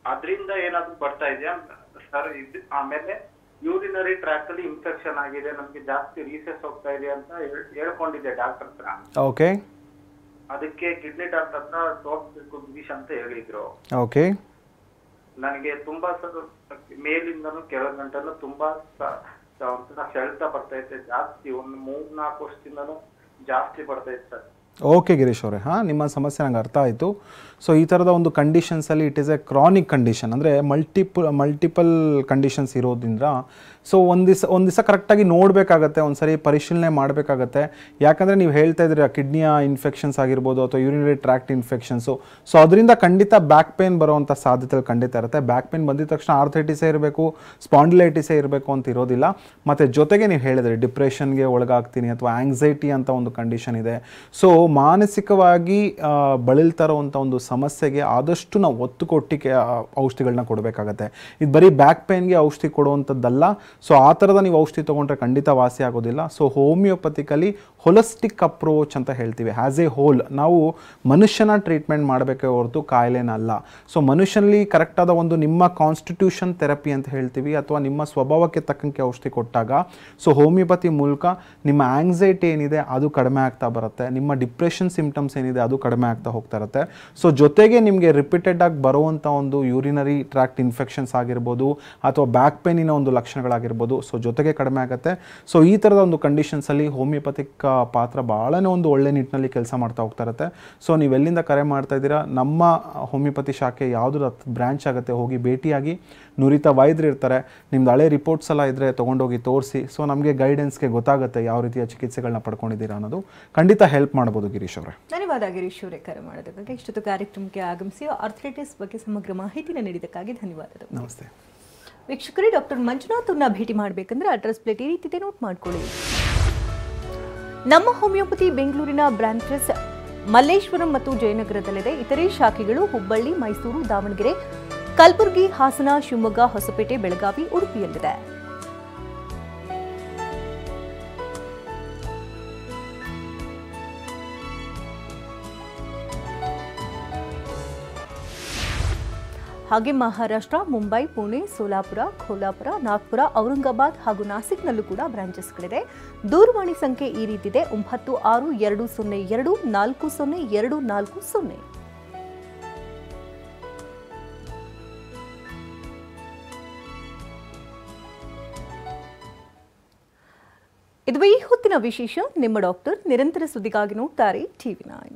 ಅದರಿಂದ ಏನಾದ್ರೂ ಬರ್ತಾ ಇದೆಯಾ ಸರ್? ಆಮೇಲೆ ಯೂರಿನರಿ ಟ್ರ್ಯಾಕ್ ಅಲ್ಲಿ ಇನ್ಫೆಕ್ಷನ್ ಆಗಿದೆ, ನಮ್ಗೆ ಜಾಸ್ತಿ ರೀಸೆಸ್ ಹೋಗ್ತಾ ಇದೆ ಅಂತ ಹೇಳ್ಕೊಂಡಿದ್ದೆ ಡಾಕ್ಟರ್ ಹತ್ರ. ಓಕೆ. ಅದಕ್ಕೆ ಕಿಡ್ನಿ ಡಾಕ್ಟರ್ ಹತ್ರ ತೋರಿಸ್ಬೇಕು ಗಿರೀಶ್ ಅಂತ ಹೇಳಿದ್ರು. ಓಕೆ. ನನಗೆ ತುಂಬಾ ಸರ್ ಮೇಲಿಂದನೂ ಕೆಳಗಂಟನು ತುಂಬಾ ಸೆಳೆತ ಬರ್ತೈತೆ ಜಾಸ್ತಿ. ಒಂದು 3-4 ವರ್ಷದಿಂದನೂ ಜಾಸ್ತಿ ಬರ್ತೈತೆ ಸರ್. ಓಕೆ ಗಿರೀಶ್ ಅವರೇ, ನಿಮ್ಮ ಸಮಸ್ಯೆ ನಂಗೆ ಅರ್ಥ ಆಯಿತು. ಸೊ ಈ ಥರದ ಒಂದು ಕಂಡೀಷನ್ಸಲ್ಲಿ it is a chronic condition, ಅಂದರೆ ಮಲ್ಟಿಪಲ್ ಕಂಡೀಷನ್ಸ್ ಇರೋದ್ರಿಂದ ಸೊ ಒಂದು ದಿವಸ ಕರೆಕ್ಟಾಗಿ ನೋಡಬೇಕಾಗತ್ತೆ, ಒಂದು ಸರಿ ಪರಿಶೀಲನೆ ಮಾಡಬೇಕಾಗತ್ತೆ. ಯಾಕಂದರೆ ನೀವು ಹೇಳ್ತಾ ಇದ್ದೀರಿ ಕಿಡ್ನಿಯ ಇನ್ಫೆಕ್ಷನ್ಸ್ ಆಗಿರ್ಬೋದು ಅಥವಾ ಯೂರಿನರಿ ಟ್ರ್ಯಾಕ್ಟ್ ಇನ್ಫೆಕ್ಷನ್ಸು. ಸೊ ಅದರಿಂದ ಖಂಡಿತ ಬ್ಯಾಕ್ ಪೇನ್ ಬರೋವಂಥ ಸಾಧ್ಯತೆಗಳು ಖಂಡಿತ ಇರುತ್ತೆ. ಬ್ಯಾಕ್ ಪೇನ್ ಬಂದಿದ ತಕ್ಷಣ ಆರ್ಥ್ರೈಟಿಸೇ ಇರಬೇಕು, ಸ್ಪಾಂಡಿಲೈಟಿಸೇ ಇರಬೇಕು ಅಂತ ಇರೋದಿಲ್ಲ. ಮತ್ತು ಜೊತೆಗೆ ನೀವು ಹೇಳಿದ್ರಿ ಡಿಪ್ರೆಷನ್ಗೆ ಒಳಗಾಗ್ತೀನಿ ಅಥವಾ ಆಂಗ್ಸೈಟಿ ಅಂತ ಒಂದು ಕಂಡೀಷನ್ ಇದೆ. ಸೊ ಮಾನಸಿಕವಾಗಿ ಬಳಲ್ತಾ ಇರೋವಂಥ ಒಂದು ಸಮಸ್ಯೆಗೆ ಆದಷ್ಟು ನಾವು ಒತ್ತು ಕೊಟ್ಟು ಔಷಧಿಗಳನ್ನ ಕೊಡಬೇಕಾಗತ್ತೆ. ಇದು ಬರೀ ಬ್ಯಾಕ್ ಪೇನ್ಗೆ ಔಷಧಿ ಕೊಡುವಂಥದ್ದಲ್ಲ. ಸೊ ಆ ಥರದ ನೀವು ಔಷಧಿ ತೊಗೊಂಡ್ರೆ ಖಂಡಿತ ವಾಸಿ ಆಗೋದಿಲ್ಲ. ಸೊ ಹೋಮಿಯೋಪತಿಕಲಿ ಹೊಲಿಸ್ಟಿಕ್ ಅಪ್ರೋಚ್ ಅಂತ ಹೇಳ್ತೀವಿ. ಆ್ಯಸ್ ಎ ಹೋಲ್ ನಾವು ಮನುಷ್ಯನ ಟ್ರೀಟ್ಮೆಂಟ್ ಮಾಡಬೇಕೇ ಹೊರತು ಕಾಯಿಲೆನಲ್ಲ. ಸೊ ಮನುಷ್ಯನಲ್ಲಿ ಕರೆಕ್ಟಾದ ಒಂದು ನಿಮ್ಮ ಕಾನ್ಸ್ಟಿಟ್ಯೂಷನ್ ಥೆರಪಿ ಅಂತ ಹೇಳ್ತೀವಿ ಅಥವಾ ನಿಮ್ಮ ಸ್ವಭಾವಕ್ಕೆ ತಕ್ಕಂಗೆ ಔಷಧಿ ಕೊಟ್ಟಾಗ ಸೊ ಹೋಮಿಯೋಪತಿ ಮೂಲಕ ನಿಮ್ಮ ಆಂಗ್ಸೈಟಿ ಏನಿದೆ ಅದು ಕಡಿಮೆ ಆಗ್ತಾ ಬರುತ್ತೆ, ನಿಮ್ಮ ಡಿಪ್ರೆಷನ್ ಸಿಂಪ್ಟಮ್ಸ್ ಏನಿದೆ ಅದು ಕಡಿಮೆ ಆಗ್ತಾ ಹೋಗ್ತಾ ಇರುತ್ತೆ. ಸೊ ಜೊತೆಗೆ ನಿಮಗೆ ರಿಪೀಟೆಡ್ ಆಗಿ ಬರುವಂಥ ಒಂದು ಯೂರಿನರಿ ಟ್ರ್ಯಾಕ್ಟ್ ಇನ್ಫೆಕ್ಷನ್ಸ್ ಆಗಿರ್ಬೋದು ಅಥವಾ ಬ್ಯಾಕ್ ಪೇನಿನ ಒಂದು ಲಕ್ಷಣಗಳಾಗಿರ್ಬೋದು, ಸೊ ಜೊತೆಗೆ ಕಡಿಮೆ ಆಗುತ್ತೆ. ಸೊ ಈ ಥರದ ಒಂದು ಕಂಡೀಷನ್ಸಲ್ಲಿ ಹೋಮಿಯೋಪತಿಕ್ ಪಾತ್ರ ಭಾಳನೇ ಒಂದು ಒಳ್ಳೆ ನಿಟ್ಟಿನಲ್ಲಿ ಕೆಲಸ ಮಾಡ್ತಾ ಹೋಗ್ತಾ ಇರುತ್ತೆ. ಸೊ ನೀವೆಲ್ಲಿಂದ ಕರೆ ಮಾಡ್ತಾ ಇದ್ದೀರಾ, ನಮ್ಮ ಹೋಮಿಯೋಪತಿ ಶಾಖೆ ಯಾವುದು ಬ್ರ್ಯಾಂಚ್ ಆಗುತ್ತೆ ಹೋಗಿ ಭೇಟಿಯಾಗಿ, ನುರಿತ ವೈದ್ಯರು ಇರ್ತಾರೆ, ನಿಮ್ದು ಹಳೆ ರಿಪೋರ್ಟ್ಸ್ ಎಲ್ಲ ಇದ್ದರೆ ತೊಗೊಂಡೋಗಿ ತೋರಿಸಿ. ಸೊ ನಮಗೆ ಗೈಡೆನ್ಸ್ಗೆ ಗೊತ್ತಾಗುತ್ತೆ ಯಾವ ರೀತಿಯ ಚಿಕಿತ್ಸೆಗಳನ್ನ ಪಡ್ಕೊಂಡಿದ್ದೀರಾ ಅನ್ನೋದು. ಖಂಡಿತ ಹೆಲ್ಪ್ ಮಾಡ್ಬೋದು ಗಿರೀಶ್ ಅವರೇ. ಧನ್ಯವಾದ ಗಿರೀಶ್ ಅವರೇ ಕರೆ ಮಾಡೋದಕ್ಕಾಗಿ. ಇಷ್ಟೊತ್ತು ಕಾರ್ಯಕ್ರಮಕ್ಕೆ ಆಗಮಿಸಿ ಆರ್ಥರೈಟಿಸ್ ಬಗ್ಗೆ ಸಮಗ್ರ ಮಾಹಿತಿನ ನೀಡಿದ್ದಕ್ಕಾಗಿ ಧನ್ಯವಾದಗಳು. ನಮಸ್ತೆ ವೀಕ್ಷಕರೇ, ಡಾಕ್ಟರ್ ಮಂಜುನಾಥ್ ಅವ್ರನ್ನ ಭೇಟಿ ಮಾಡಬೇಕಂದ್ರೆ ಅಡ್ರೆಸ್ ಪ್ಲೇಟ್ ಈ ರೀತಿ ನೋಟ್ ಮಾಡ್ಕೊಳ್ಳಿ. ನಮ್ಮ ಹೋಮಿಯೋಪತಿ ಬೆಂಗಳೂರಿನ ಬ್ರಾಂಚಸ್ ಮಲ್ಲೇಶ್ವರಂ ಮತ್ತು ಜಯನಗರದಲ್ಲಿದೆ. ಇತರೆ ಶಾಖೆಗಳು ಹುಬ್ಬಳ್ಳಿ, ಮೈಸೂರು, ದಾವಣಗೆರೆ, ಕಲಬುರಗಿ, ಹಾಸನ, ಶಿವಮೊಗ್ಗ, ಹೊಸಪೇಟೆ, ಬೆಳಗಾವಿ, ಉಡುಪಿಯಲ್ಲಿದೆ. ಹಾಗೆ ಮಹಾರಾಷ್ಟ್ರ, ಮುಂಬೈ, ಪುಣೆ, ಸೋಲಾಪುರ, ಖೋಲಾಪುರ, ನಾಗ್ಪುರ, ಔರಂಗಾಬಾದ್ ಹಾಗೂ ನಾಸಿಕ್ನಲ್ಲೂ ಕೂಡ ಬ್ರಾಂಚಸ್ಗಳಿದೆ. ದೂರವಾಣಿ ಸಂಖ್ಯೆ ಈ ರೀತಿದೆ: 9620240240. ಇದು ಈ ಹೊತ್ತಿನ ವಿಶೇಷ. ನಿಮ್ಮ ಡಾಕ್ಟರ್ ನಿರಂತರ ಸುದ್ದಿಗಾಗಿ ನೋಡ್ತಾರೆ TV9.